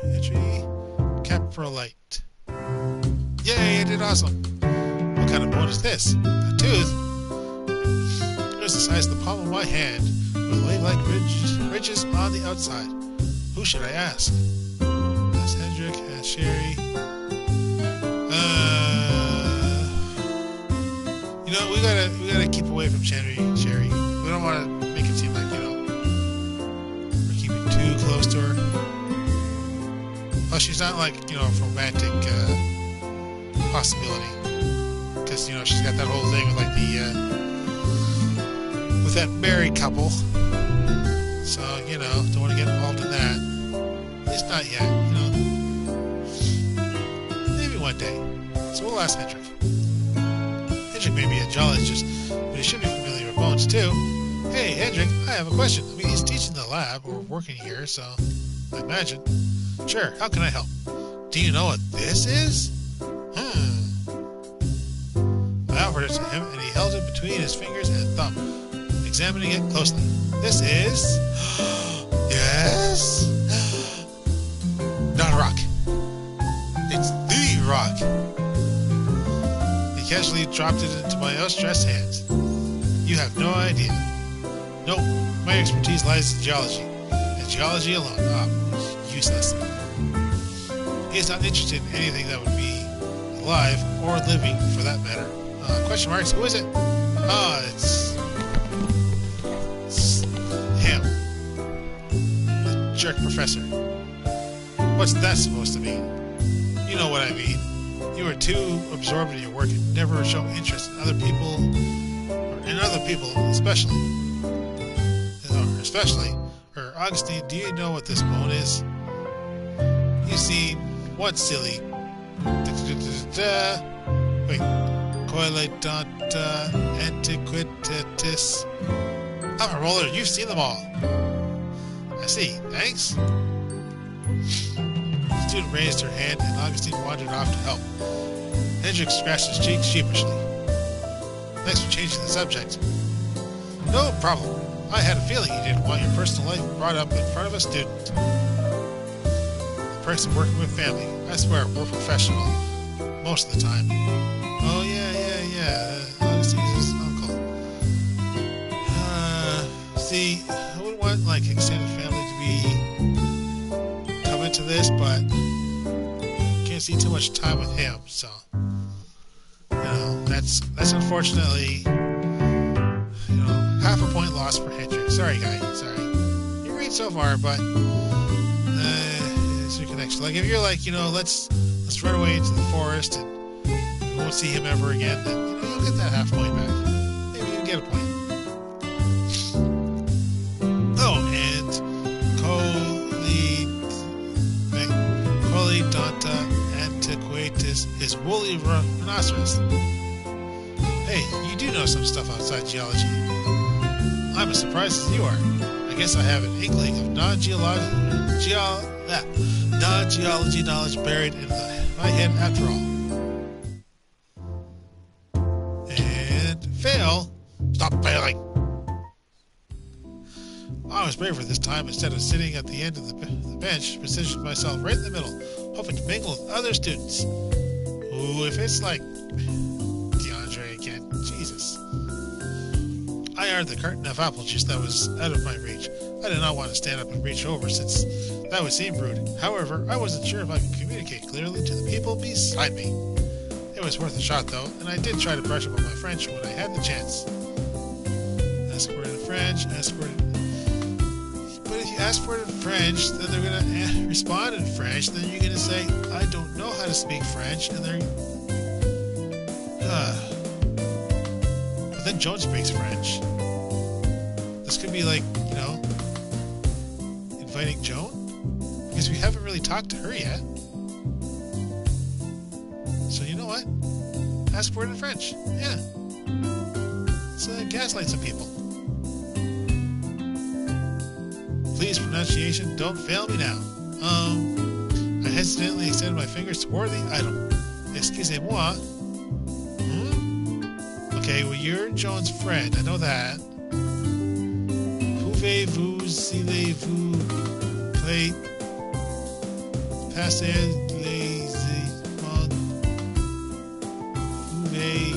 entry. Caprolite. Yay, I did awesome. What kind of bone is this? A tooth? It was the size of the palm of my hand, with blade-like ridges on the outside. Who should I ask? Ask Hendrik, ask Sherry. You know, we gotta keep away from Sherry. We don't want to make it seem like, you know, we're keeping too close to her. Plus, she's not like, you know, a romantic possibility. Because, you know, she's got that whole thing with like with that married couple. So, you know, don't want to get involved in that. At least not yet, you know. Maybe one day. So we'll ask Hendrik. Hendrik may be a geologist, but he should be familiar with bones too. Hey, Hendrik, I have a question. I mean, he's teaching the lab or working here, so I imagine. Sure, how can I help? Do you know what this is? I offered it to him, and he held it between his fingers and thumb, examining it closely. This is... Yes? Not a rock. It's the rock. He casually dropped it into my outstretched hands. You have no idea. Nope, my expertise lies in geology, and geology alone. Useless. He is not interested in anything that would be alive or living, for that matter. Question marks, who is it? It's him. The jerk professor. What's that supposed to mean? You know what I mean. You are too absorbed in your work and never show interest in other people, especially. Augustine, do you know what this bone is? You see, what's silly? Wait. Coiledonta antiquitatis. I'm a roller. You've seen them all. I see. Thanks. The student raised her hand, and Augustine wandered off to help. Hendrik scratched his cheek sheepishly. Thanks for changing the subject. No problem. I had a feeling you didn't want your personal life brought up in front of a student. The person working with family. I swear, we're professional. Most of the time. Oh, yeah. Augustine's his uncle. See, I wouldn't want, like, extended family to come into this, but can't see too much time with him, so... You know, that's unfortunately, you know, half a point lost for Hendrik. Sorry, guy. Sorry. You're great so far, but it's your connection. Like, if you're like, you know, let's run away into the forest and we won't see him ever again, then, you know, you'll get that half point back. Maybe you'll get a point. Oh, and Coiledonta antiquitatis is woolly rhinoceros. Hey, you do know some stuff outside geology. I'm as surprised as you are. I guess I have an inkling of non-geology knowledge buried in my head after all. And fail. Stop failing. I was braver this time. Instead of sitting at the end of the bench, positioned myself right in the middle, hoping to mingle with other students. Ooh, if it's like DeAndre again, Jesus. I eyed the carton of apple juice that was out of my reach. I did not want to stand up and reach over, since that would seem rude. However, I wasn't sure if I could communicate clearly to the people beside me. It was worth a shot, though, and I did try to brush up on my French when I had the chance. Ask for it in French, ask for it... But if you ask for it in French, then they're going to respond in French, then you're going to say, I don't know how to speak French, and they're... But then Joan speaks French. This could be like, you know, inviting Joan? Because we haven't really talked to her yet. So you know what? Ask for it in French. Yeah. Let's gaslight some people. Please, pronunciation, don't fail me now. I hesitantly extended my fingers toward the item. Excusez-moi. Okay, well, you're Joan's friend. I know that. Pouvez-vous, s'il-vous plaît, passer les mondes? Pouvez...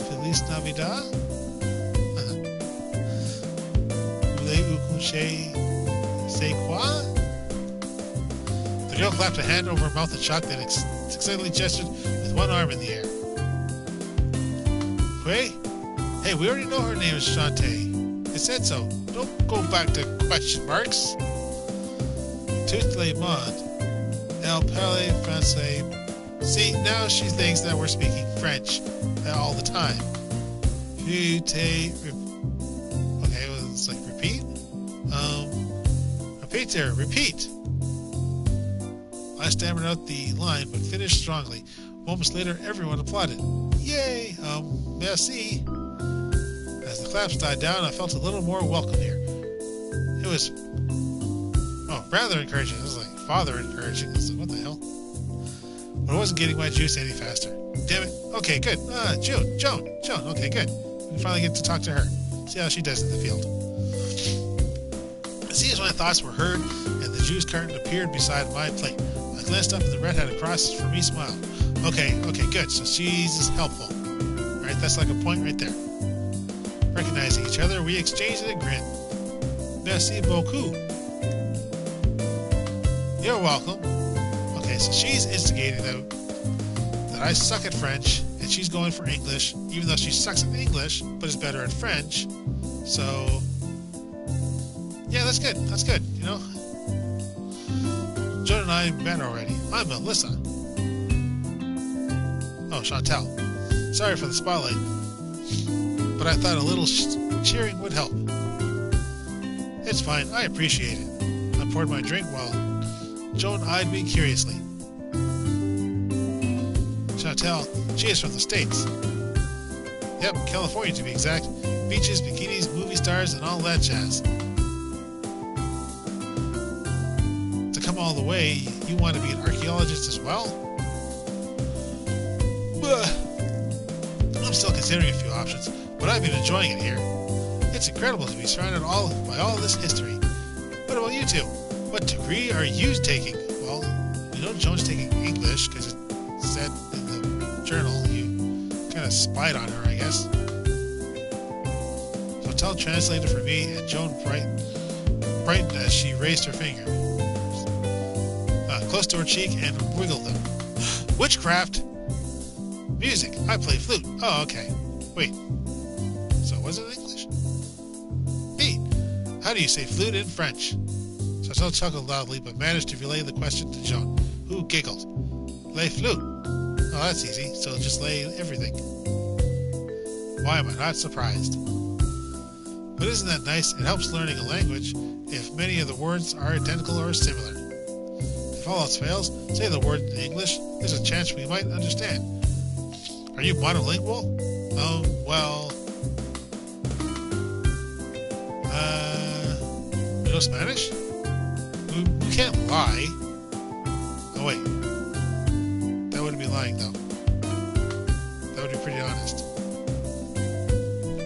Feliz Navidad? Voulez-vous coucher? C'est quoi? The girl clapped a hand over her mouth in shock, then excitedly gestured with one arm in the air. Quay? Hey, we already know her name is Shantae. It said so. Don't go back to question marks. Tout le monde. Elle parle français. See, now she thinks that we're speaking French all the time. Okay, well, it's like repeat. Repeat there, repeat. I stammered out the line, but finished strongly. Moments later, everyone applauded. Yay! Merci. As the claps died down, I felt a little more welcome here. It was, rather encouraging. It was like father encouraging. I was like, what the hell? But I wasn't getting my juice any faster. Damn it. Okay, good. Joan. Okay, good. We finally get to talk to her. See how she does in the field. See as my thoughts were heard, and the juice carton appeared beside my plate. I glanced up, and the redhead across from me smiled. Okay, good. So she's helpful. Right? That's like a point right there. Recognizing each other, we exchanged a grin. Merci beaucoup. You're welcome. Okay, so she's instigating that I suck at French, and she's going for English, even though she sucks at English, but is better at French. So, yeah, that's good. That's good, you know? Joan and I met already. I'm Melissa. Oh, Chantal. Sorry for the spotlight, but I thought a little cheering would help. It's fine. I appreciate it. I poured my drink while Joan eyed me curiously. Chantal, she is from the States. Yep, California to be exact. Beaches, bikinis, movie stars, and all that jazz. To come all the way, you want to be an archaeologist as well? I'm still considering a few options, but I've been enjoying it here. It's incredible to be surrounded by all this history. What about you two? What degree are you taking? Well, you know Joan's taking English because it said in the journal you kind of spied on her, I guess. Chantal translated for me, and Joan brightened as she raised her finger close to her cheek and wiggled them. Witchcraft! Music. I play flute. Oh, okay. Wait. So was it English? Neat. How do you say flute in French? Chantal chuckled loudly, but managed to relay the question to Joan, who giggled. Lay flute. Oh, that's easy. So just lay everything. Why am I not surprised? But isn't that nice? It helps learning a language if many of the words are identical or similar. If all else fails, say the word in English. There's a chance we might understand. Are you monolingual? Well... You know Spanish? We can't lie. Oh, wait. That wouldn't be lying, though. That would be pretty honest.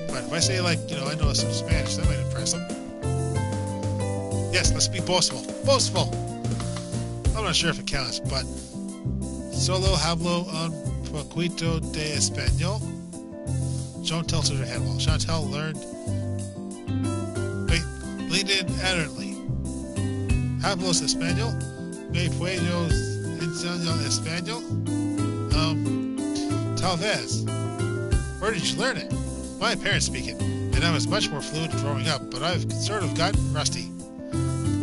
But if I say, like, you know, I know some Spanish, that might impress them. Yes, let's be boastful. Boastful! I'm not sure if it counts, but... Solo hablo un poquito de español. Joan tilted her head while Chantal leaned in adamantly. ¿Hablos español? ¿Me puedo enseñar español? Tal vez. Where did you learn it? My parents speak it, and I was much more fluent growing up, but I've sort of gotten rusty.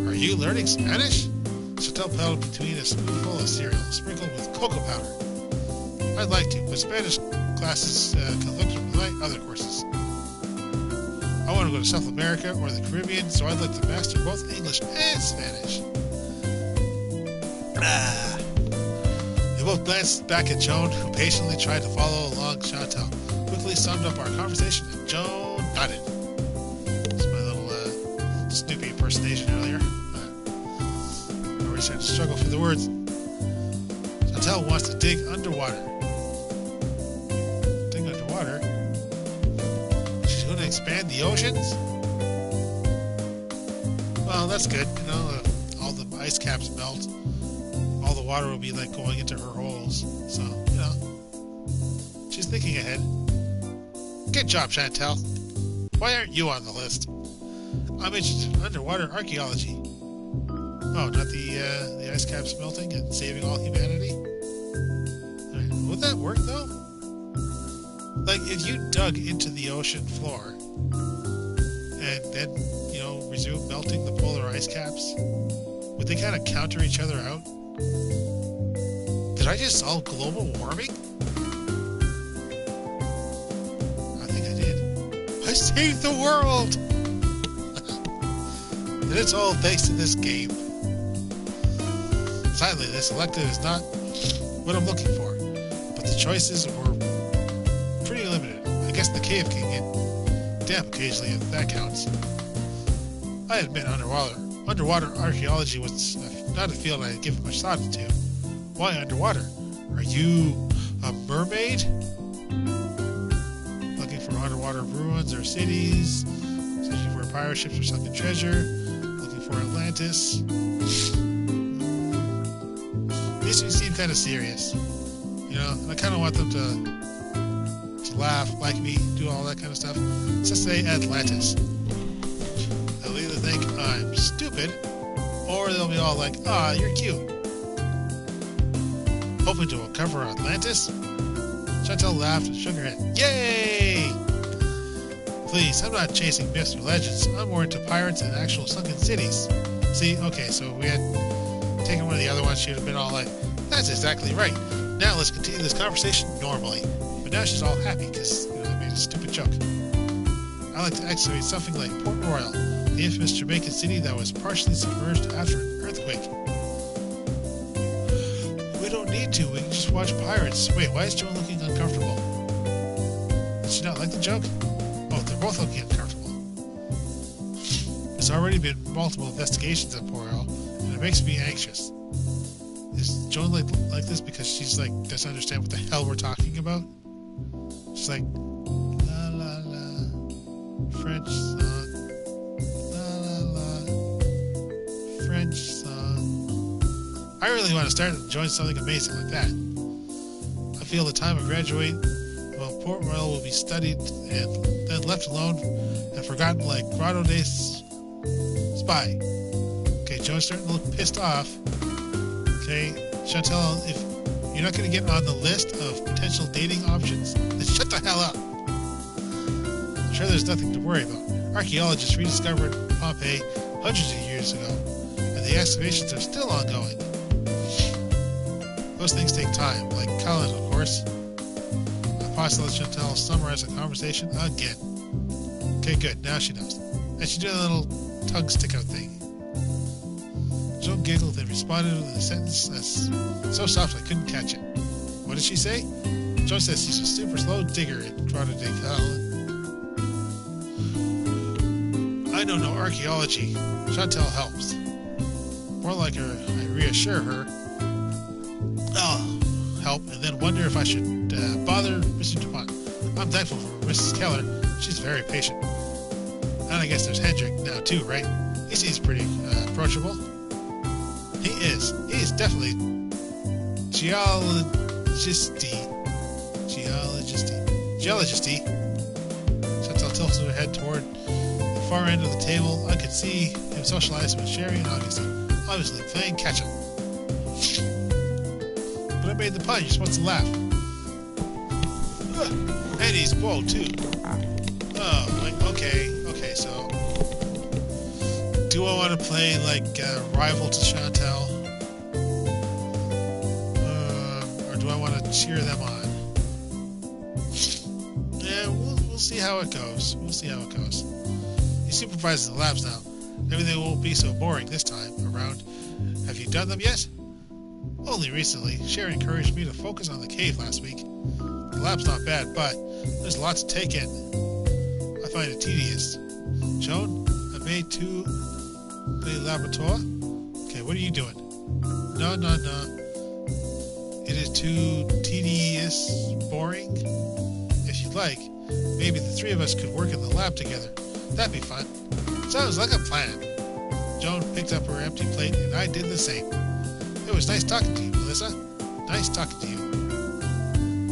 Are you learning Spanish? Chantal held between a spoonful of cereal, sprinkled with cocoa powder. I'd like to, but Spanish classes conflict with my other courses. I want to go to South America or the Caribbean, so I'd like to master both English and Spanish. We both glanced back at Joan, who patiently tried to follow along. Chantal quickly summed up our conversation, and Joan nodded. That's my little Snoopy impersonation earlier. I already started to struggle for the words. Chantal wants to dig underwater. Dig underwater? She's going to expand the oceans? Well, that's good. You know, all the ice caps melt. All the water will be like going into her holes. So, you know, she's thinking ahead. Good job, Chantal. Why aren't you on the list? I'm interested in underwater archaeology. Oh, not the ice caps melting and saving all humanity? Would that work, though? Like, if you dug into the ocean floor and then, you know, resumed melting the polar ice caps, would they kind of counter each other out? Did I just solve global warming? I think I did. I saved the world! And it's all thanks to this game. Sadly, this elective is not what I'm looking for, but the choices were pretty limited. I guess the Cave King and damp occasionally, if that counts. I admit underwater archaeology was not a field I had given much thought to. Why underwater? Are you a mermaid? Looking for underwater ruins or cities? Searching for pirate ships or sunken treasure? Looking for Atlantis? These two seem kind of serious. You know, and I kind of want them to laugh, like me, do all that kind of stuff. Let's just say Atlantis. They'll either think I'm stupid, or they'll be all like, ah, you're cute. Hoping to uncover Atlantis? Chantal laughed and shook her head. Yay! Please, I'm not chasing myths or legends. I'm more into pirates and actual sunken cities. See, okay, so if we had taken one of the other ones, she'd have been all like, that's exactly right. Now let's continue this conversation normally. But now she's all happy because, you know, I made a stupid joke. I like to excavate something like Port Royal, the infamous Jamaican city that was partially submerged after an earthquake. We don't need to. We can just watch pirates. Wait, why is Joan looking uncomfortable? Did she not like the joke? Oh, they're both looking uncomfortable. There's already been multiple investigations at Port Royal, and it makes me anxious. Is Joan like this because she's like doesn't understand what the hell we're talking about? She's like, la la la, French song, la la la, French song. I really want to start enjoying something amazing like that. I feel the time I graduate, well, Port Royal will be studied and then left alone and forgotten like Grotto de Spy. Okay, Joan's starting to look pissed off. Okay, Chantal, if you're not going to get on the list of potential dating options, then shut the hell up. I'm sure there's nothing to worry about. Archaeologists rediscovered Pompeii hundreds of years ago, and the excavations are still ongoing. Those things take time, like Colin, of course. I paused to let Chantal summarize the conversation again. Okay, good, now she knows. And she did a little tongue stick-out thing. Joan giggled and responded with a sentence that's so soft I couldn't catch it. What did she say? Joan says she's a super slow digger in Grotto de Colin. I don't know archaeology. Chantal helps. More like I reassure her. I'll help and then wonder if I should bother Mr. DuPont. I'm thankful for Mrs. Keller. She's very patient. And I guess there's Hendrik now too, right? He seems pretty approachable. He is. He is definitely geologisty. Chantal tilted her head toward the far end of the table. I could see him socializing with Sherry and Augustine, obviously playing catch-up. But I made the pun. You're supposed to laugh. And he's bold too. Oh, like, okay, so do I want to play like rival to Chantal? Or do I want to cheer them on? how it goes. We'll see how it goes. He supervises the labs now. Everything won't be so boring this time around. Have you done them yet? Only recently. Sherry encouraged me to focus on the cave last week. The lab's not bad, but there's a lot to take in. I find it tedious. Joan, I made two le laboratoire. Okay, what are you doing? No. It is too tedious, boring. If you'd like, maybe the three of us could work in the lab together. That'd be fun. Sounds like a plan. Joan picked up her empty plate, and I did the same. It was nice talking to you, Melissa. Nice talking to you.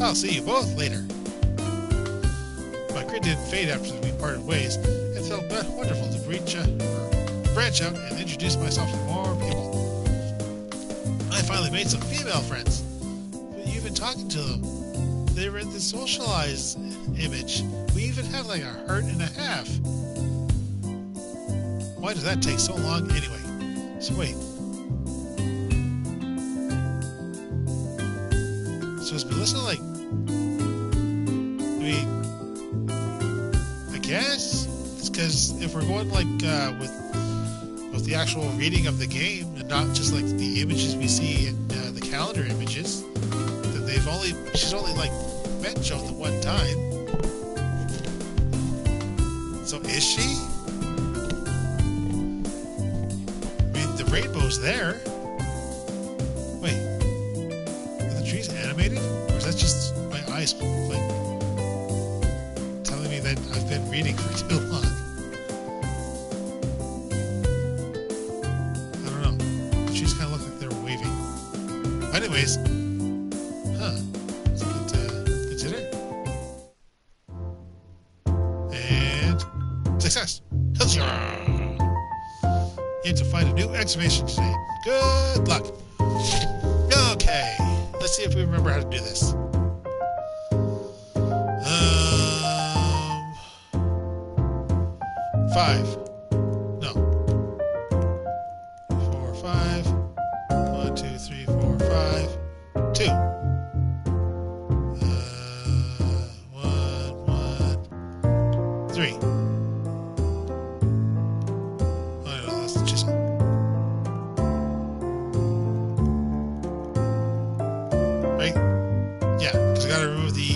I'll see you both later. My grin didn't fade after we parted ways. It felt wonderful to branch out and introduce myself to more people. I finally made some female friends. But you've been talking to them. They were in the socialized image. We even had like a heart and a half. Why does that take so long anyway? So wait. So is Melissa like... I guess? It's because if we're going like with the actual reading of the game and not just like the images we see in the calendar images, then she's only like met Joan the one time. So is she? The rainbow's there. Wait, are the trees animated? Or is that just my eyes like telling me that I've been reading for too long? I don't know. The trees kind of look like they're waving. Anyways, it's good to consider. And success. You have to find a new excavation today. Good luck. Okay, let's see if we remember how to do this. 5. No. 4, 5. 1, 2, 3, 4, 5. 2. 1, 1, 3.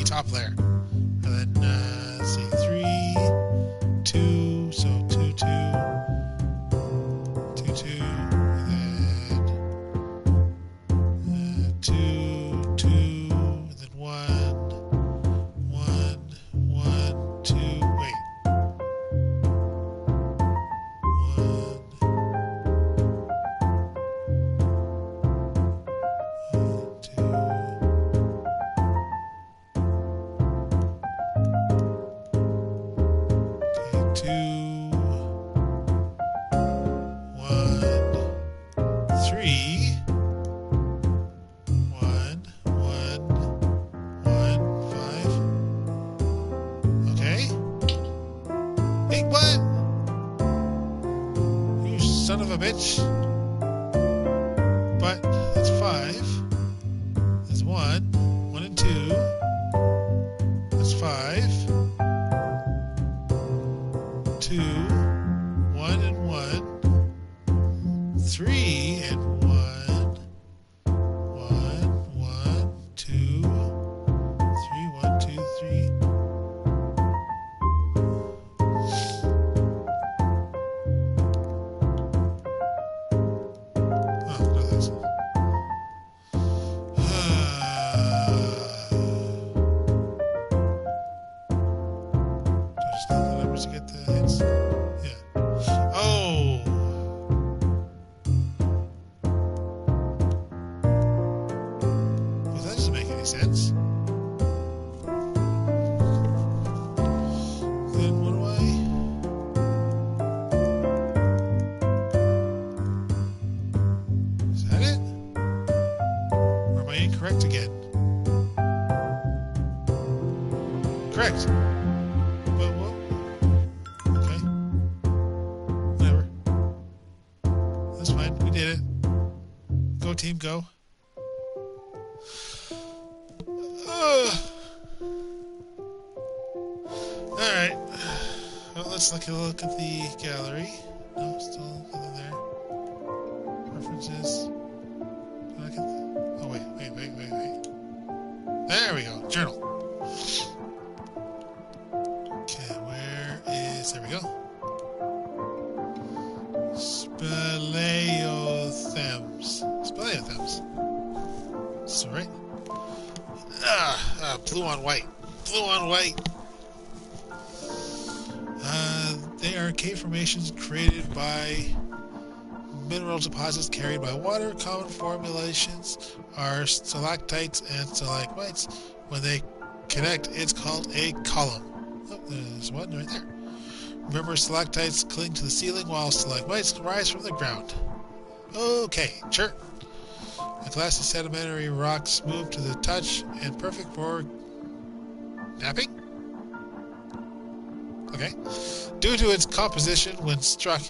Top layer. And then, let's see, 3, 2, so 2, 2, 2, 2, and then 2, 2, and then 1, 1, 1, 2, wait. 1, 2, 2, 1, 3, 1, 1, 1, 5. Okay. Hey, what? You son of a bitch. But that's 5. That's 1. 1 and 2. That's 5. 2, 1 and 1, 3 and 1, 1, 1, 2, 3, 1, 2, 3. Oh, look at this. Do I just need the numbers to get the hits? Yeah. Oh! Well, that doesn't make any sense. Then what do I... Is that it? Or am I incorrect again? Correct! But what? Okay. Whatever. That's fine. We did it. Go team, go. Alright. let's look at the gallery. No, still nothing there. Preferences. Oh, wait. There we go. Journal. Okay, where is... There we go. Speleothems. Is that right? Blue on white. They are cave formations created by mineral deposits carried by water. Common formulations are stalactites and stalagmites. When they connect, it's called a column. Oh, there's one right there. Remember, stalactites cling to the ceiling while stalagmites rise from the ground. Okay, sure. A glassy sedimentary rock smooth to the touch and perfect for napping? Okay. Due to its composition, when struck,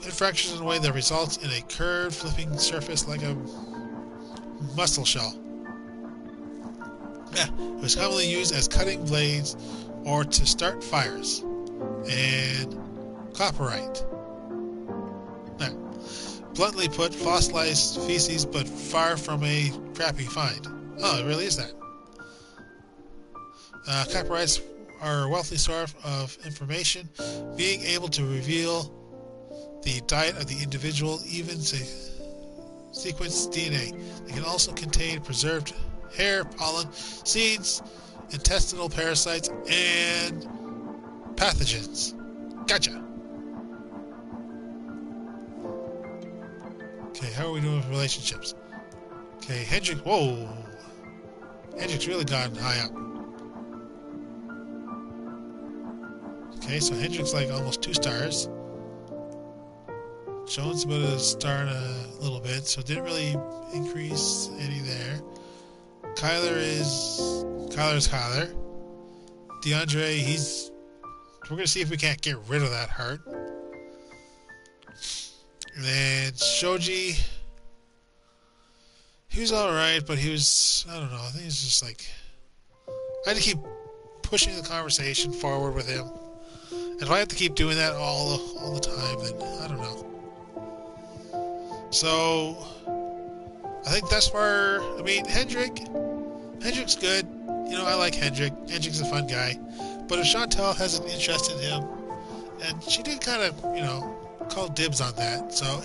it fractures in a way that results in a curved, flipping surface like a mussel shell. It was commonly used as cutting blades or to start fires. And copperite. Bluntly put, fossilized feces, but far from a crappy find. Oh, it really is that. Copperites are a wealthy source of information, being able to reveal the diet of the individual, even sequence DNA. They can also contain preserved hair, pollen, seeds, intestinal parasites, and pathogens. Gotcha. Okay, how are we doing with relationships? Okay, Hendrik. Whoa! Hendrik's really gone high up. Okay, so Hendrik's like almost 2 stars. Jones about a star and a little bit, so didn't really increase any there. Kyler's Kyler. DeAndre, we're gonna see if we can't get rid of that heart. And then Shoji, he was alright, but he was, I don't know, I think it's just like, I had to keep pushing the conversation forward with him. And if I have to keep doing that all the time, then I don't know. So, I think that's where, I mean, Hendrik's good. You know, I like Hendrik. Hendrik's a fun guy. But if Chantal has an interest in him, and she did kind of, you know, call dibs on that. So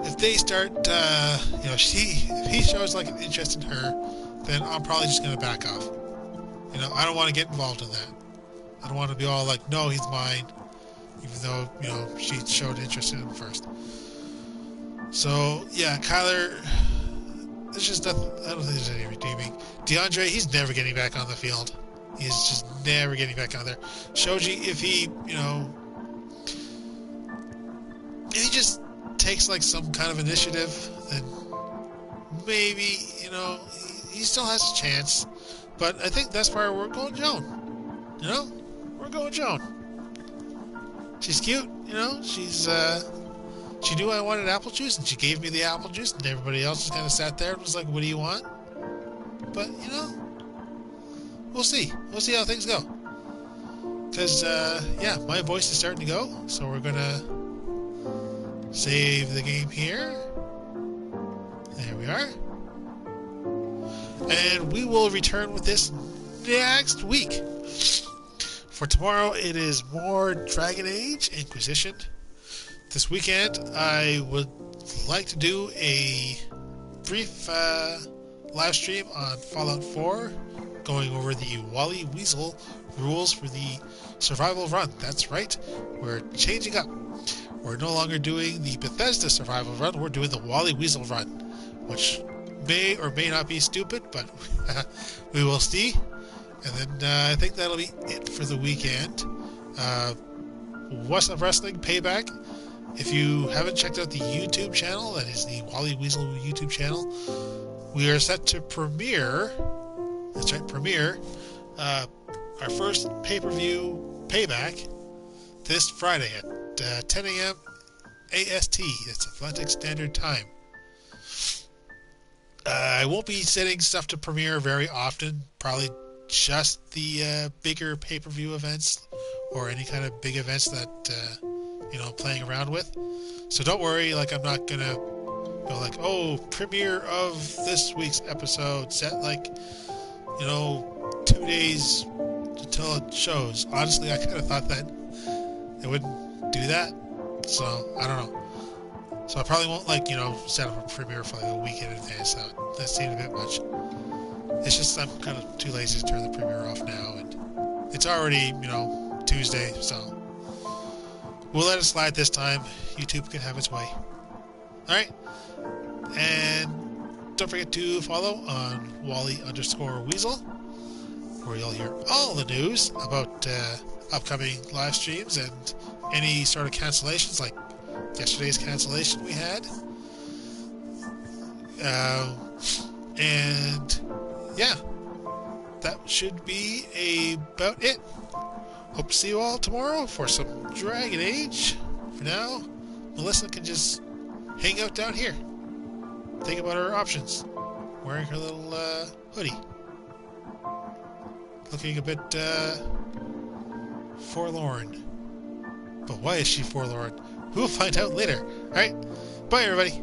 if they start, you know, if he shows like an interest in her, then I'm probably just going to back off. You know, I don't want to get involved in that. I don't want to be all like, no, he's mine, even though, you know, she showed interest in him first. So, yeah, Kyler, there's just nothing, I don't think there's any redeeming. DeAndre, he's never getting back on the field. He's just never getting back on there. Shoji, if he, you know, if he just takes like some kind of initiative, then maybe, you know, he still has a chance. But I think that's why we're going Joan. You know? We're going Joan. She's cute, you know? She's, she knew I wanted apple juice, and she gave me the apple juice, and everybody else just kind of sat there and was like, what do you want? But, you know, we'll see. We'll see how things go. Because, yeah, my voice is starting to go, so we're going to save the game here. There we are. And we will return with this next week. For tomorrow, it is more Dragon Age Inquisition. This weekend, I would like to do a brief live stream on Fallout 4, going over the Wally Weasel rules for the survival run. That's right, we're changing up. We're no longer doing the Bethesda survival run, we're doing the Wally Weasel run, which may or may not be stupid, but we will see. And then I think that'll be it for the weekend. What's Up Wrestling Payback. If you haven't checked out the YouTube channel, that is the Wally Weasel YouTube channel, we are set to premiere, that's right, premiere, our first pay-per-view Payback this Friday at 10 a.m. AST. That's Atlantic Standard Time. I won't be setting stuff to premiere very often, probably just the bigger pay-per-view events or any kind of big events that I'm playing around with. So don't worry, like I'm not gonna go like, oh, premiere of this week's episode set 2 days until it shows. Honestly, I kind of thought that it wouldn't do that, so I don't know. So I probably won't set up a premiere for a week in advance. That seemed a bit much. It's just I'm kind of too lazy to turn the premiere off now, and it's already Tuesday, so we'll let it slide this time. YouTube can have its way. All right, and don't forget to follow on Wally_Weasel, where you'll hear all the news about upcoming live streams and any sort of cancellations, like yesterday's cancellation we had. And yeah, that should be about it. Hope to see you all tomorrow for some Dragon Age. For now, Melissa can just hang out down here. Think about her options. Wearing her little hoodie. Looking a bit forlorn. But why is she forlorn? We'll find out later. Alright, bye everybody.